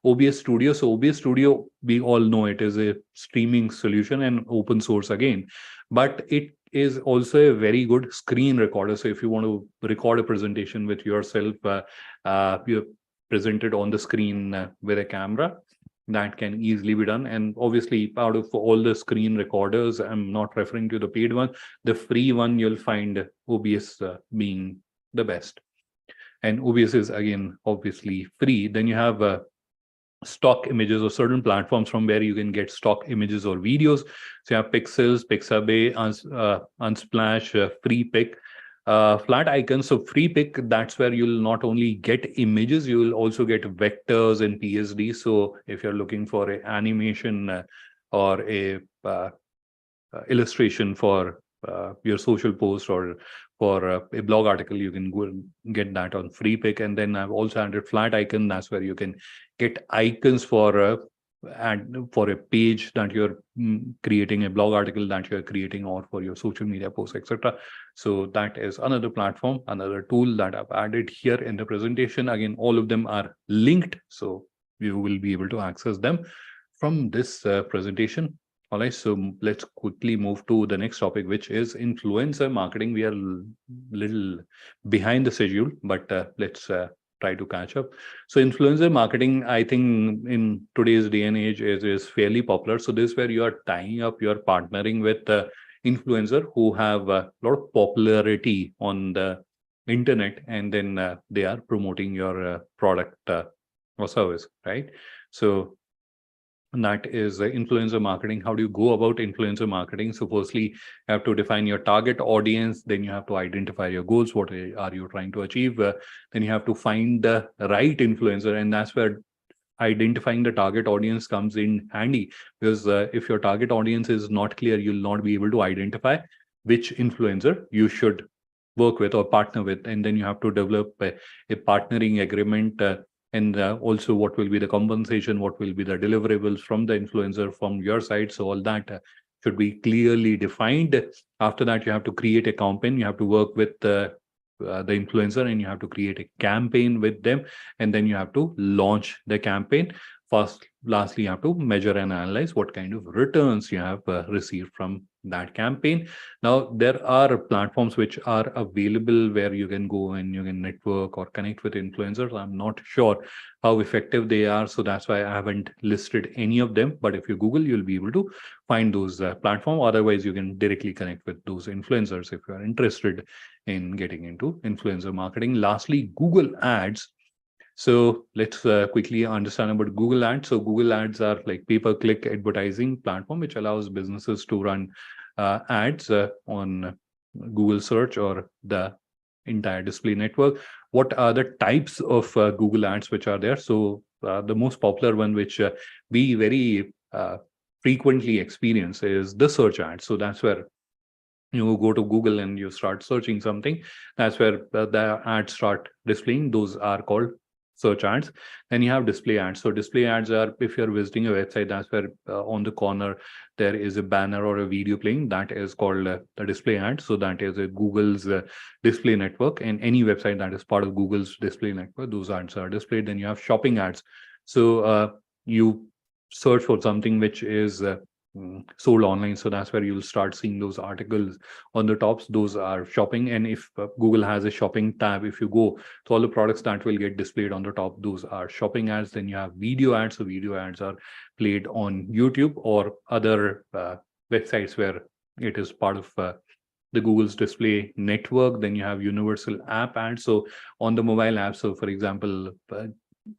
OBS Studio. So OBS Studio, we all know it is a streaming solution and open source again, but it is also a very good screen recorder. So if you want to record a presentation with yourself, you presented on the screen with a camera, that can easily be done. And obviously, out of all the screen recorders, I'm not referring to the paid one, the free one, you'll find OBS being the best. And OBS is, again, obviously free. Then you have stock images, or certain platforms from where you can get stock images or videos. So you have Pixels, Pixabay, Unsplash, FreePic. Flat icons. So FreePic, that's where you'll not only get images, you will also get vectors and PSD. So if you're looking for an animation or a illustration for your social post or for a blog article, you can go and get that on FreePic. And then I've also added flat icon. That's where you can get icons for a page that you're creating, a blog article that you're creating, or for your social media posts, etc. So that is another platform, another tool that I've added here in the presentation. Again, all of them are linked, so you will be able to access them from this presentation. All right, so let's quickly move to the next topic, which is influencer marketing. We are a little behind the schedule, but let's try to catch up. So influencer marketing, I think in today's day and age is fairly popular. So this is where you are tying up, you are partnering with influencer who have a lot of popularity on the internet, and then they are promoting your product or service, right? So that is influencer marketing. How do you go about influencer marketing? So firstly, you have to define your target audience. Then you have to identify your goals. What are you trying to achieve? Then you have to find the right influencer. And that's where identifying the target audience comes in handy, because if your target audience is not clear, you'll not be able to identify which influencer you should work with or partner with. And then you have to develop a partnering agreement, and also what will be the compensation, what will be the deliverables from the influencer from your side. So all that should be clearly defined. After that, you have to create a campaign. You have to work with the influencer, and you have to create a campaign with them, and then you have to launch the campaign. Lastly, you have to measure and analyze what kind of returns you have received from that campaign. Now, there are platforms which are available where you can go and you can network or connect with influencers. I'm not sure how effective they are, so that's why I haven't listed any of them. But if you Google, you'll be able to find those platforms. Otherwise, you can directly connect with those influencers if you are interested in getting into influencer marketing. Lastly, Google Ads. So let's quickly understand about Google Ads. So Google Ads are like pay-per-click advertising platform, which allows businesses to run ads on Google search or the entire display network. What are the types of Google Ads which are there? So the most popular one, which we very frequently experience, is the search ads. So that's where you go to Google and you start searching something. That's where the ads start displaying. Those are called search ads. Then you have display ads. So display ads are, if you're visiting a website, that's where on the corner there is a banner or a video playing. That is called the display ad. So that is a Google's display network, and any website that is part of Google's display network, those ads are displayed. Then you have shopping ads. So you search for something which is sold online. So that's where you'll start seeing those articles on the tops. Those are shopping. And if Google has a shopping tab, if you go to all the products that will get displayed on the top, those are shopping ads. Then you have video ads. So video ads are played on YouTube or other websites where it is part of the Google's display network. Then you have universal app ads. So on the mobile app, so for example,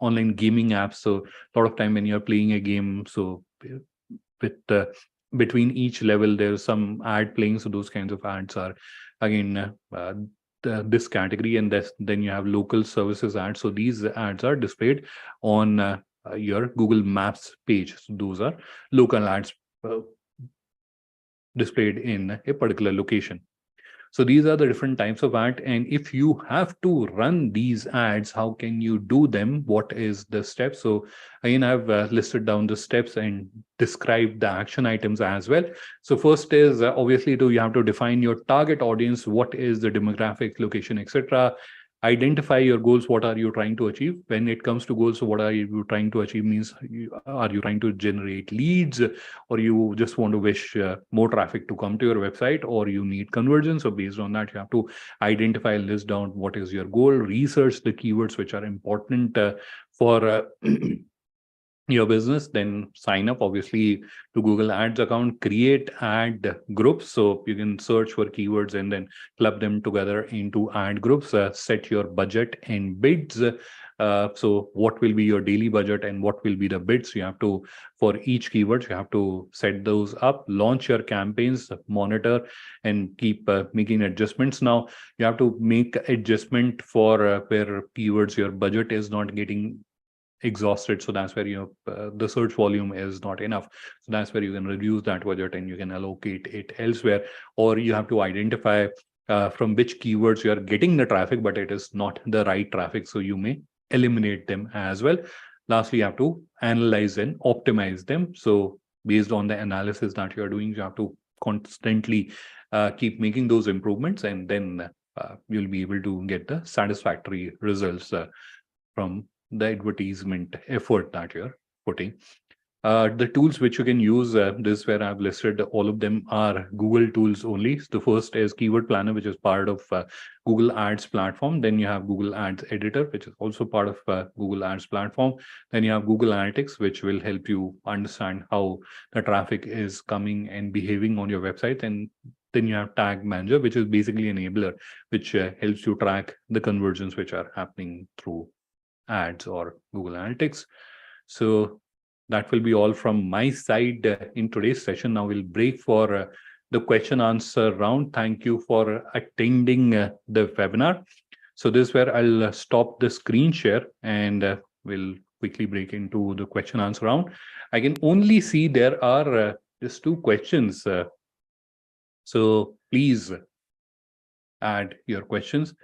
online gaming apps. So a lot of time when you're playing a game, so with between each level there's some ad playing, so those kinds of ads are again this category. And then you have local services ads. So these ads are displayed on your Google Maps page. So those are local ads displayed in a particular location. So these are the different types of ad. And if you have to run these ads, how can you do them? What is the step? So again, I've listed down the steps and described the action items as well. So first is obviously you have to define your target audience. What is the demographic, location, etc. Identify your goals. What are you trying to achieve? When it comes to goals, so what are you trying to achieve means, are you trying to generate leads, or you just want to wish more traffic to come to your website, or you need conversion? So based on that, you have to identify, list down what is your goal, research the keywords which are important for your business, then sign up obviously to Google Ads account, create ad groups. So you can search for keywords and then club them together into ad groups, set your budget and bids. So what will be your daily budget and what will be the bids? You have to, for each keyword, you have to set those up, launch your campaigns, monitor, and keep making adjustments. Now you have to make adjustment for where keywords your budget is not getting exhausted. So that's where the search volume is not enough. So that's where you can reduce that budget and you can allocate it elsewhere. Or you have to identify from which keywords you are getting the traffic, but it is not the right traffic. So you may eliminate them as well. Lastly, you have to analyze and optimize them. So based on the analysis that you are doing, you have to constantly keep making those improvements, and then you'll be able to get the satisfactory results from the advertisement effort that you're putting. The tools which you can use, this where I've listed all of them are Google tools only. The first is Keyword Planner, which is part of Google Ads platform. Then you have Google Ads Editor, which is also part of Google Ads platform. Then you have Google Analytics, which will help you understand how the traffic is coming and behaving on your website. And then you have Tag Manager, which is basically an enabler, which helps you track the conversions which are happening through ads or Google Analytics. So that will be all from my side in today's session. Now we'll break for the question answer round. Thank you for attending the webinar. So this is where I'll stop the screen share and we'll quickly break into the question answer round. I can only see there are just 2 questions. So please add your questions.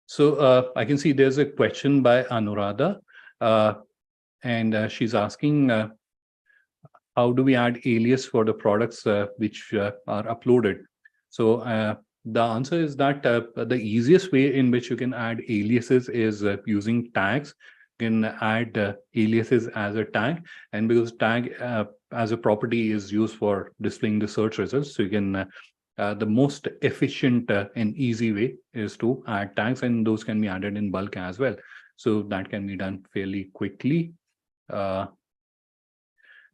So I can see there's a question by Anuradha, and she's asking, how do we add alias for the products which are uploaded? So the answer is that the easiest way in which you can add aliases is using tags. You can add aliases as a tag, and because tag as a property is used for displaying the search results, so you can the most efficient and easy way is to add tags, and those can be added in bulk as well. So that can be done fairly quickly.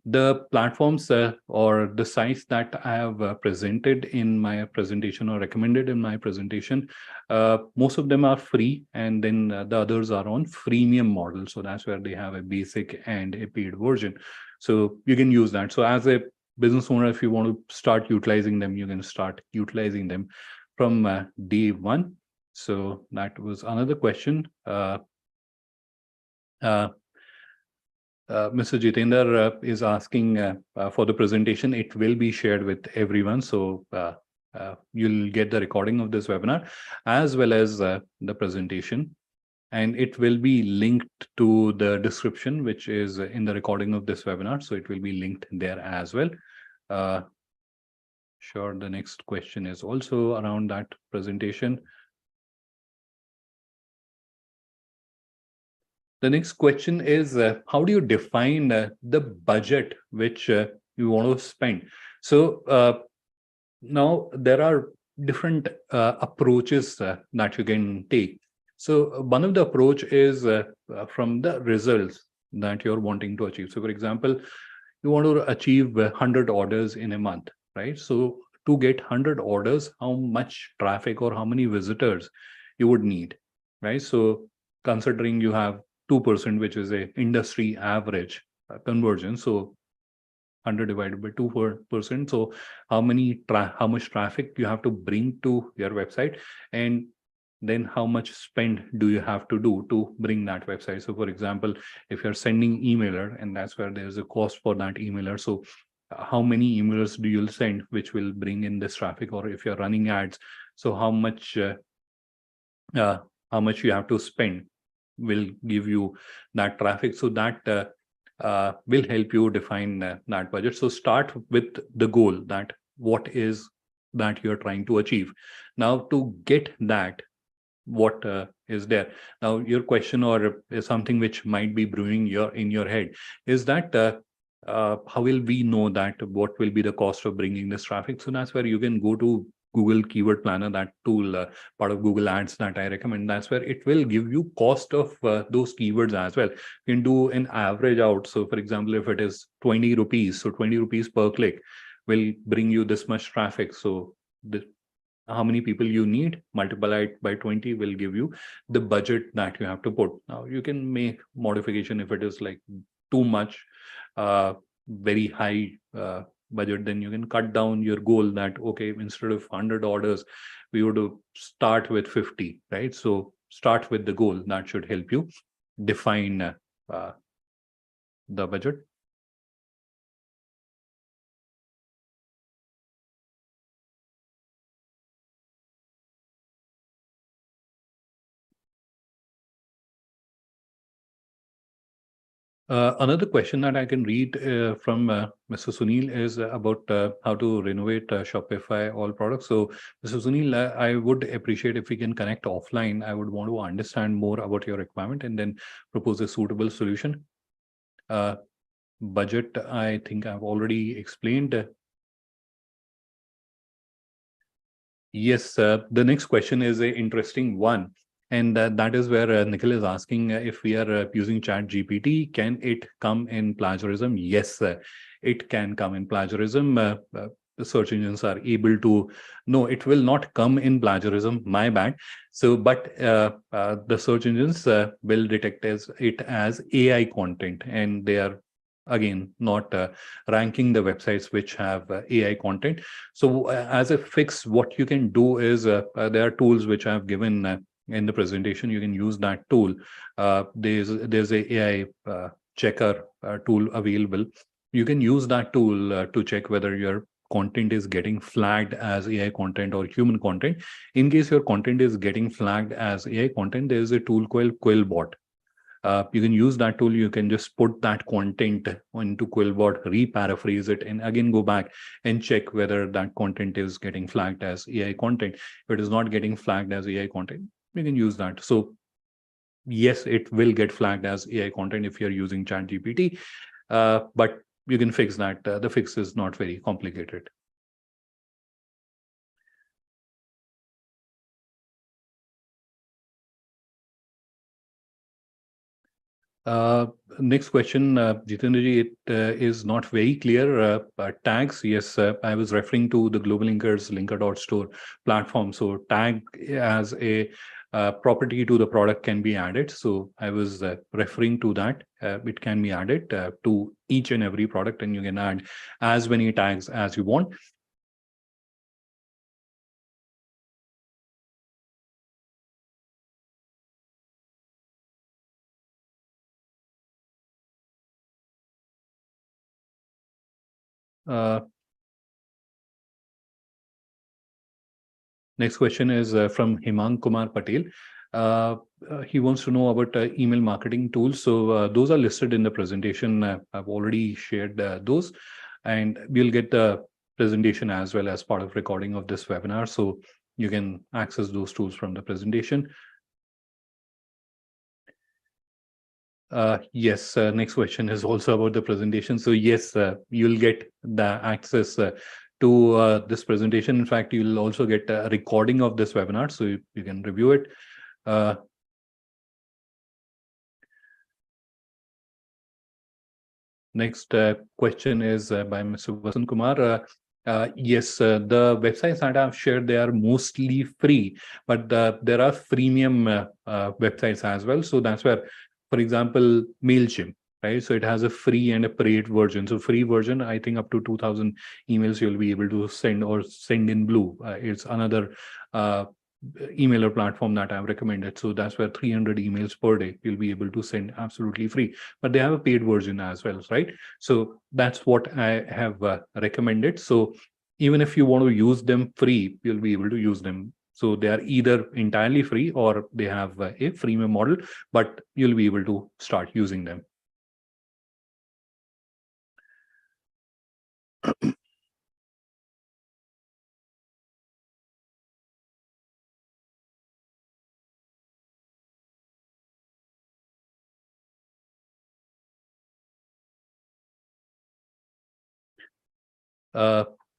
The platforms or the sites that I have presented in my presentation or recommended in my presentation, most of them are free, and then the others are on freemium model. So that's where they have a basic and a paid version. So you can use that. So as a business owner, if you want to start utilizing them, you can start utilizing them from day one. So that was another question. Mr. Jitendra is asking for the presentation. It will be shared with everyone. So you'll get the recording of this webinar as well as the presentation. And it will be linked to the description, which is in the recording of this webinar. So it will be linked there as well. Sure, the next question is also around that presentation. The next question is, how do you define the budget which you want to spend? So now there are different approaches that you can take. So one of the approach is from the results that you're wanting to achieve. So for example, you want to achieve 100 orders in a month, right? So to get 100 orders, how much traffic or how many visitors you would need, right? So considering you have 2%, which is a industry average conversion. So 100 divided by 2%. So how much traffic you have to bring to your website, and then how much spend do you have to do to bring that website? So for example, if you're sending emailer, and that's where there's a cost for that emailer. So how many emailers do you send which will bring in this traffic? Or if you're running ads, so how much you have to spend will give you that traffic. So that will help you define that budget. So start with the goal, that what is that you're trying to achieve. Now to get that, what is there? Now your question or is something which might be brewing in your head is that how will we know that what will be the cost of bringing this traffic? So that's where you can go to Google Keyword Planner, that tool, part of Google Ads that I recommend. That's where it will give you cost of those keywords as well. You can do an average out. So for example, if it is 20 rupees, so 20 rupees per click will bring you this much traffic. So how many people you need multiplied by 20 will give you the budget that you have to put. Now you can make modification if it is like too much, very high budget, then you can cut down your goal, that okay, instead of 100 orders we would start with 50, right? So start with the goal. That should help you define the budget. Another question that I can read from Mr. Sunil is about how to renovate Shopify all products. So, Mr. Sunil, I would appreciate if we can connect offline. I would want to understand more about your requirement and then propose a suitable solution. Budget, I think I've already explained. Yes, the next question is an interesting one. And that is where Nikhil is asking if we are using Chat GPT, can it come in plagiarism? Yes, it can come in plagiarism. The search engines are able to, no, it will not come in plagiarism, my bad. So, but the search engines will detect it as AI content, and they are again not ranking the websites which have AI content. So as a fix, what you can do is there are tools which I have given in the presentation. You can use that tool. There's a AI checker tool available. You can use that tool to check whether your content is getting flagged as AI content or human content. In case your content is getting flagged as AI content, there is a tool called Quillbot. You can use that tool. You can just put that content into Quillbot, re-paraphrase it, and again go back and check whether that content is getting flagged as AI content. If it is not getting flagged as AI content, you can use that. So yes, it will get flagged as AI content if you're using ChatGPT, but you can fix that. The fix is not very complicated. Next question, Jitendraji, it is not very clear. Tags, yes, I was referring to the GlobalLinker's linker.store platform. So tag as a property to the product can be added. So I was referring to that. It can be added to each and every product, and you can add as many tags as you want. Next question is from Himang Kumar Patel. He wants to know about email marketing tools. So those are listed in the presentation. I've already shared those, and we'll get the presentation as well as part of recording of this webinar. So you can access those tools from the presentation. Yes, next question is also about the presentation. So yes, you'll get the access to this presentation. In fact, you'll also get a recording of this webinar, so you can review it. Next question is by Mr. Vasant Kumar. Yes, the websites that I've shared, they are mostly free, but there are freemium websites as well. So that's where, for example, MailChimp, right? So it has a free and a paid version. So free version, I think up to 2,000 emails you'll be able to send, or send in blue. It's another emailer platform that I've recommended. So that's where 300 emails per day you'll be able to send absolutely free. But they have a paid version as well, right? So that's what I have recommended. So even if you want to use them free, you'll be able to use them. So they are either entirely free or they have a freemium model, but you'll be able to start using them.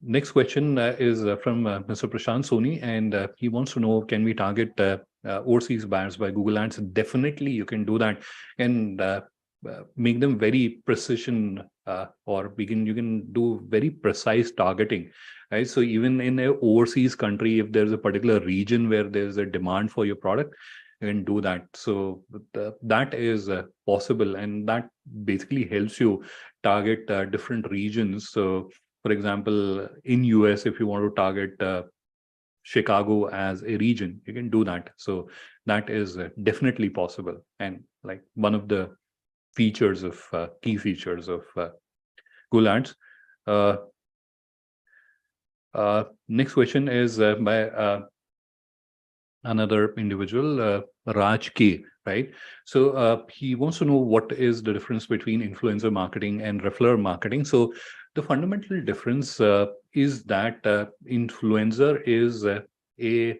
Next question is from Mr. Prashant Soni, and he wants to know, can we target overseas buyers by Google Ads? Definitely, you can do that, and make them very precision, or you can do very precise targeting, right? So even in an overseas country, if there's a particular region where there's a demand for your product, you can do that. So that is possible, and that basically helps you target different regions. So for example, in US, if you want to target Chicago as a region, you can do that. So that is definitely possible, and like one of the features of key features of Google Ads. Next question is by another individual, Raj K, right? So he wants to know what is the difference between influencer marketing and referral marketing. So the fundamental difference is that influencer is a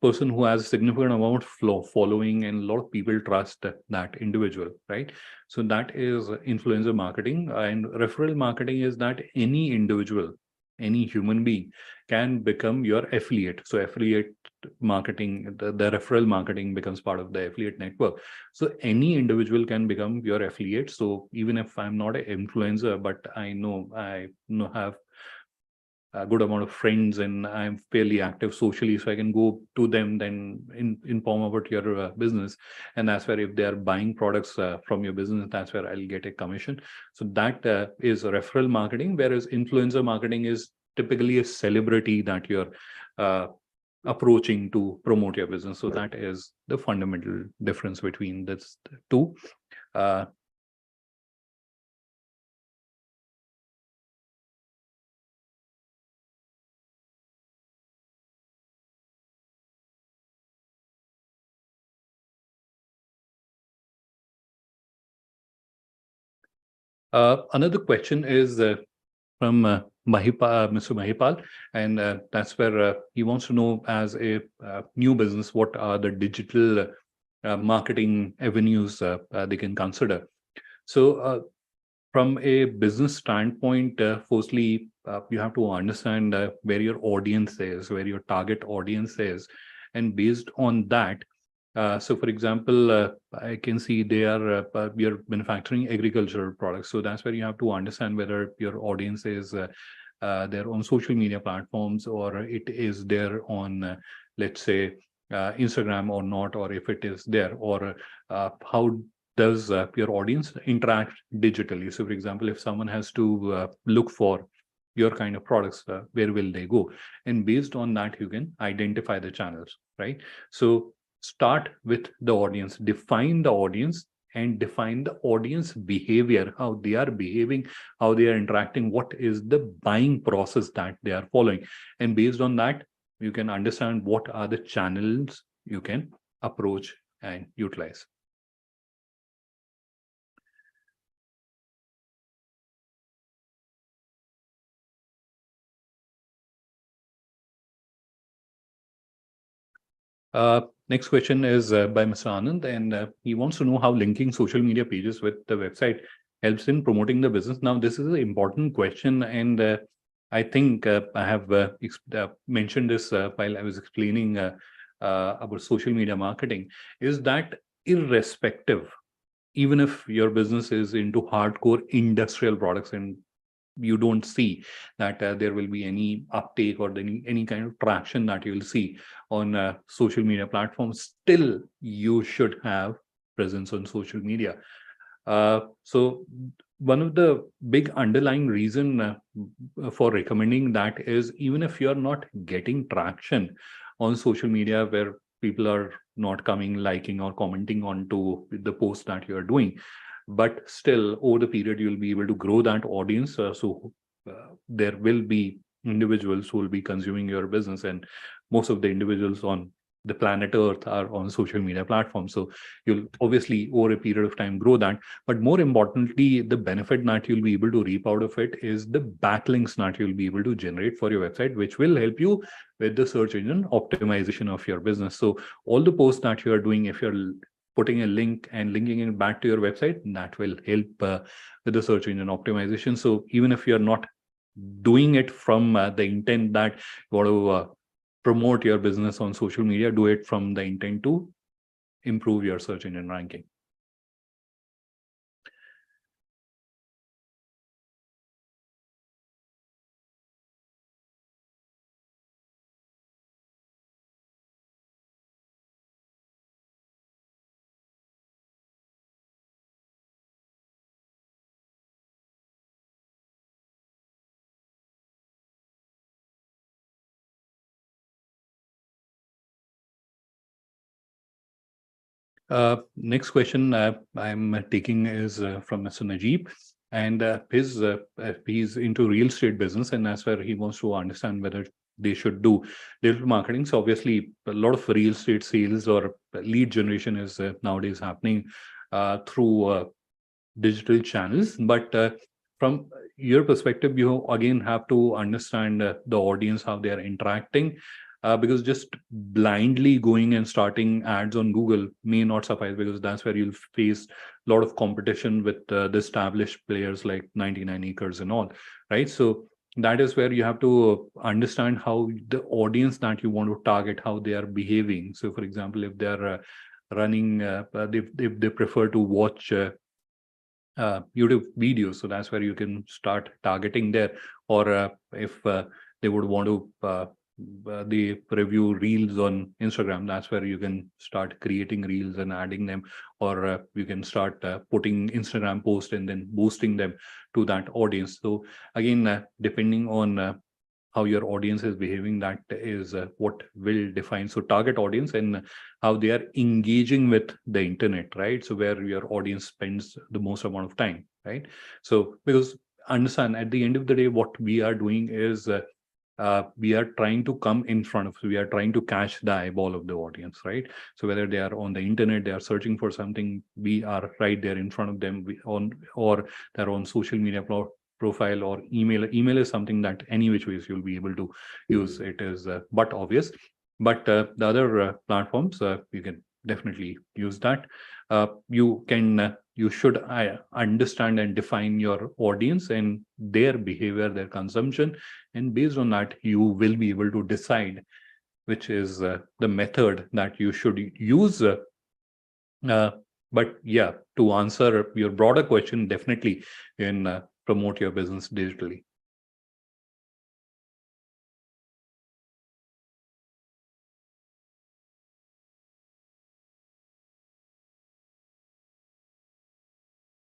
person who has a significant amount of following, and a lot of people trust that individual, right? So that is influencer marketing. And referral marketing is that any individual, any human being can become your affiliate. So affiliate marketing, the referral marketing becomes part of the affiliate network. So any individual can become your affiliate. So even if I'm not an influencer, but I have a good amount of friends and I'm fairly active socially, so I can go to them, then inform about your business, and that's where if they are buying products from your business, that's where I'll get a commission. So that is referral marketing, whereas influencer marketing is typically a celebrity that you're approaching to promote your business. So that is the fundamental difference between this two. Another question is from Mr. Mahipal, and that's where he wants to know, as a new business, what are the digital marketing avenues they can consider. So from a business standpoint, firstly, you have to understand where your audience is, where your target audience is, and based on that, So, for example, I can see you're manufacturing agricultural products. So that's where you have to understand whether your audience is there on social media platforms, or it is there on, let's say, Instagram or not, or if it is there, or how does your audience interact digitally. So, for example, if someone has to look for your kind of products, where will they go? And based on that, you can identify the channels, right? So start with the audience, define the audience, and define the audience behavior, how they are behaving, how they are interacting, what is the buying process that they are following. And based on that, you can understand what are the channels you can approach and utilize. Next question is by Mr. Anand, and he wants to know how linking social media pages with the website helps in promoting the business. Now, this is an important question, and I think I have mentioned this while I was explaining about social media marketing, is that irrespective, even if your business is into hardcore industrial products and you don't see that there will be any uptake or any kind of traction that you will see on social media platforms, still you should have presence on social media. So one of the big underlying reason for recommending that is, even if you're not getting traction on social media, where people are not coming, liking or commenting onto the post that you're doing, but still over the period you'll be able to grow that audience. So there will be individuals who will be consuming your business, and most of the individuals on the planet Earth are on social media platforms. So you'll obviously over a period of time grow that. But more importantly, the benefit that you'll be able to reap out of it is the backlinks that you'll be able to generate for your website, which will help you with the search engine optimization of your business. So all the posts that you are doing, if you're putting a link and linking it back to your website, that will help with the search engine optimization. So even if you're not doing it from the intent that you want to promote your business on social media, do it from the intent to improve your search engine ranking. Next question I'm taking is from Mr. Najib, and he's into real estate business, and that's where he wants to understand whether they should do digital marketing. So obviously, a lot of real estate sales or lead generation is nowadays happening through digital channels. But from your perspective, you again have to understand the audience, how they are interacting, because just blindly going and starting ads on Google may not suffice, because that's where you'll face a lot of competition with the established players like 99 Acres and all, right? So that is where you have to understand how the audience that you want to target, how they are behaving. So for example, if they're running, if they prefer to watch YouTube videos, so that's where you can start targeting there. Or if they would want to they review reels on Instagram, that's where you can start creating reels and adding them. Or you can start putting Instagram posts and then boosting them to that audience. So again, depending on how your audience is behaving, that is what will define. So target audience and how they are engaging with the internet, right? So where your audience spends the most amount of time, right? So because understand, at the end of the day, what we are doing is we are trying to come in front of, we are trying to catch the eyeball of the audience, right? So whether they are on the internet, they are searching for something, we are right there in front of them, or they're on social media profile or email. Email is something that any which ways you'll be able to use. It is but obvious. But the other platforms, you can definitely use that. You should understand and define your audience and their behavior, their consumption, and based on that, you will be able to decide which is the method that you should use. But yeah, to answer your broader question, definitely you can promote your business digitally.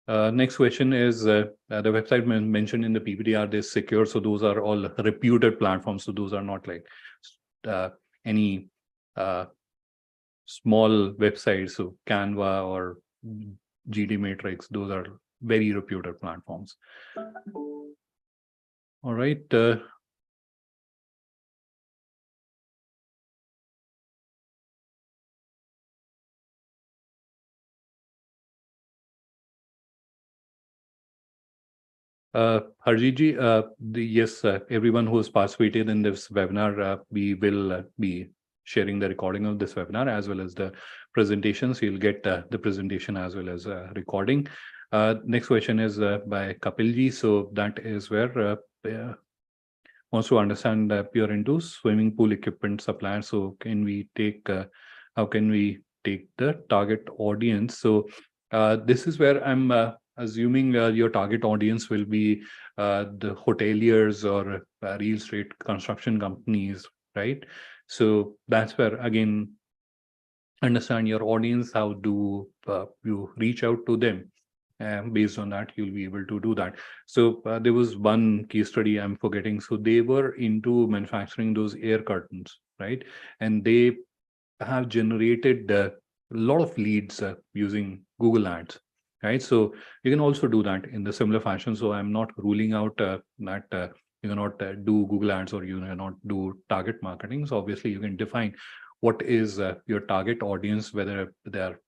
Next question is the website mentioned in the PPT, they secure? So those are all reputed platforms. So those are not like any small websites. So Canva or GD Matrix, those are very reputed platforms. All right. Harjit, yes, everyone who has participated in this webinar, we will be sharing the recording of this webinar as well as the presentation. So you'll get the presentation as well as recording. Next question is by Kapilji. So that is where wants to understand you're into swimming pool equipment supplier. So can we take, how can we take the target audience? So this is where I'm assuming your target audience will be the hoteliers or real estate construction companies, right? So that's where, again, understand your audience, how do you reach out to them, and based on that you'll be able to do that. So there was one case study I'm forgetting. So they were into manufacturing those air curtains, right? And they have generated a lot of leads using Google Ads, right? So you can also do that in the similar fashion. So I'm not ruling out that you cannot do Google Ads or you cannot do target marketing. So obviously you can define what is your target audience, whether they're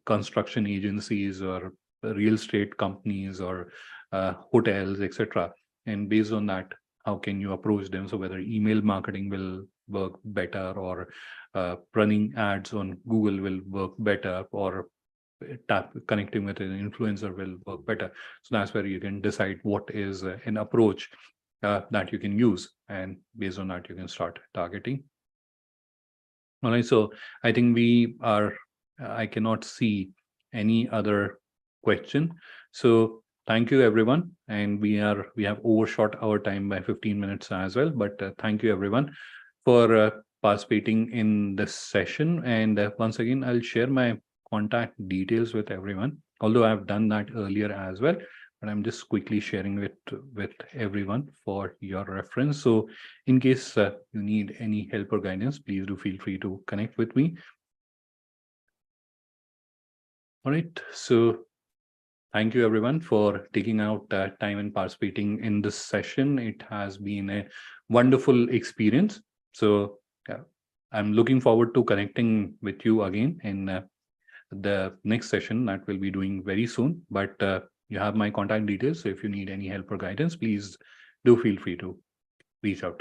construction agencies or real estate companies or hotels, etc. And based on that, how can you approach them? So whether email marketing will work better, or running ads on Google will work better, or connecting with an influencer will work better. So that's where you can decide what is an approach that you can use, and based on that you can start targeting. All right, so I think we are, I cannot see any other question. So thank you everyone, and we have overshot our time by 15 minutes as well, but thank you everyone for participating in this session. And once again, I'll share my contact details with everyone, although I've done that earlier as well, but I'm just quickly sharing with everyone for your reference. So in case you need any help or guidance, please do feel free to connect with me. All right, so thank you everyone for taking out time and participating in this session. It has been a wonderful experience. So I'm looking forward to connecting with you again in the next session that we'll be doing very soon. But you have my contact details. So if you need any help or guidance, please do feel free to reach out to me.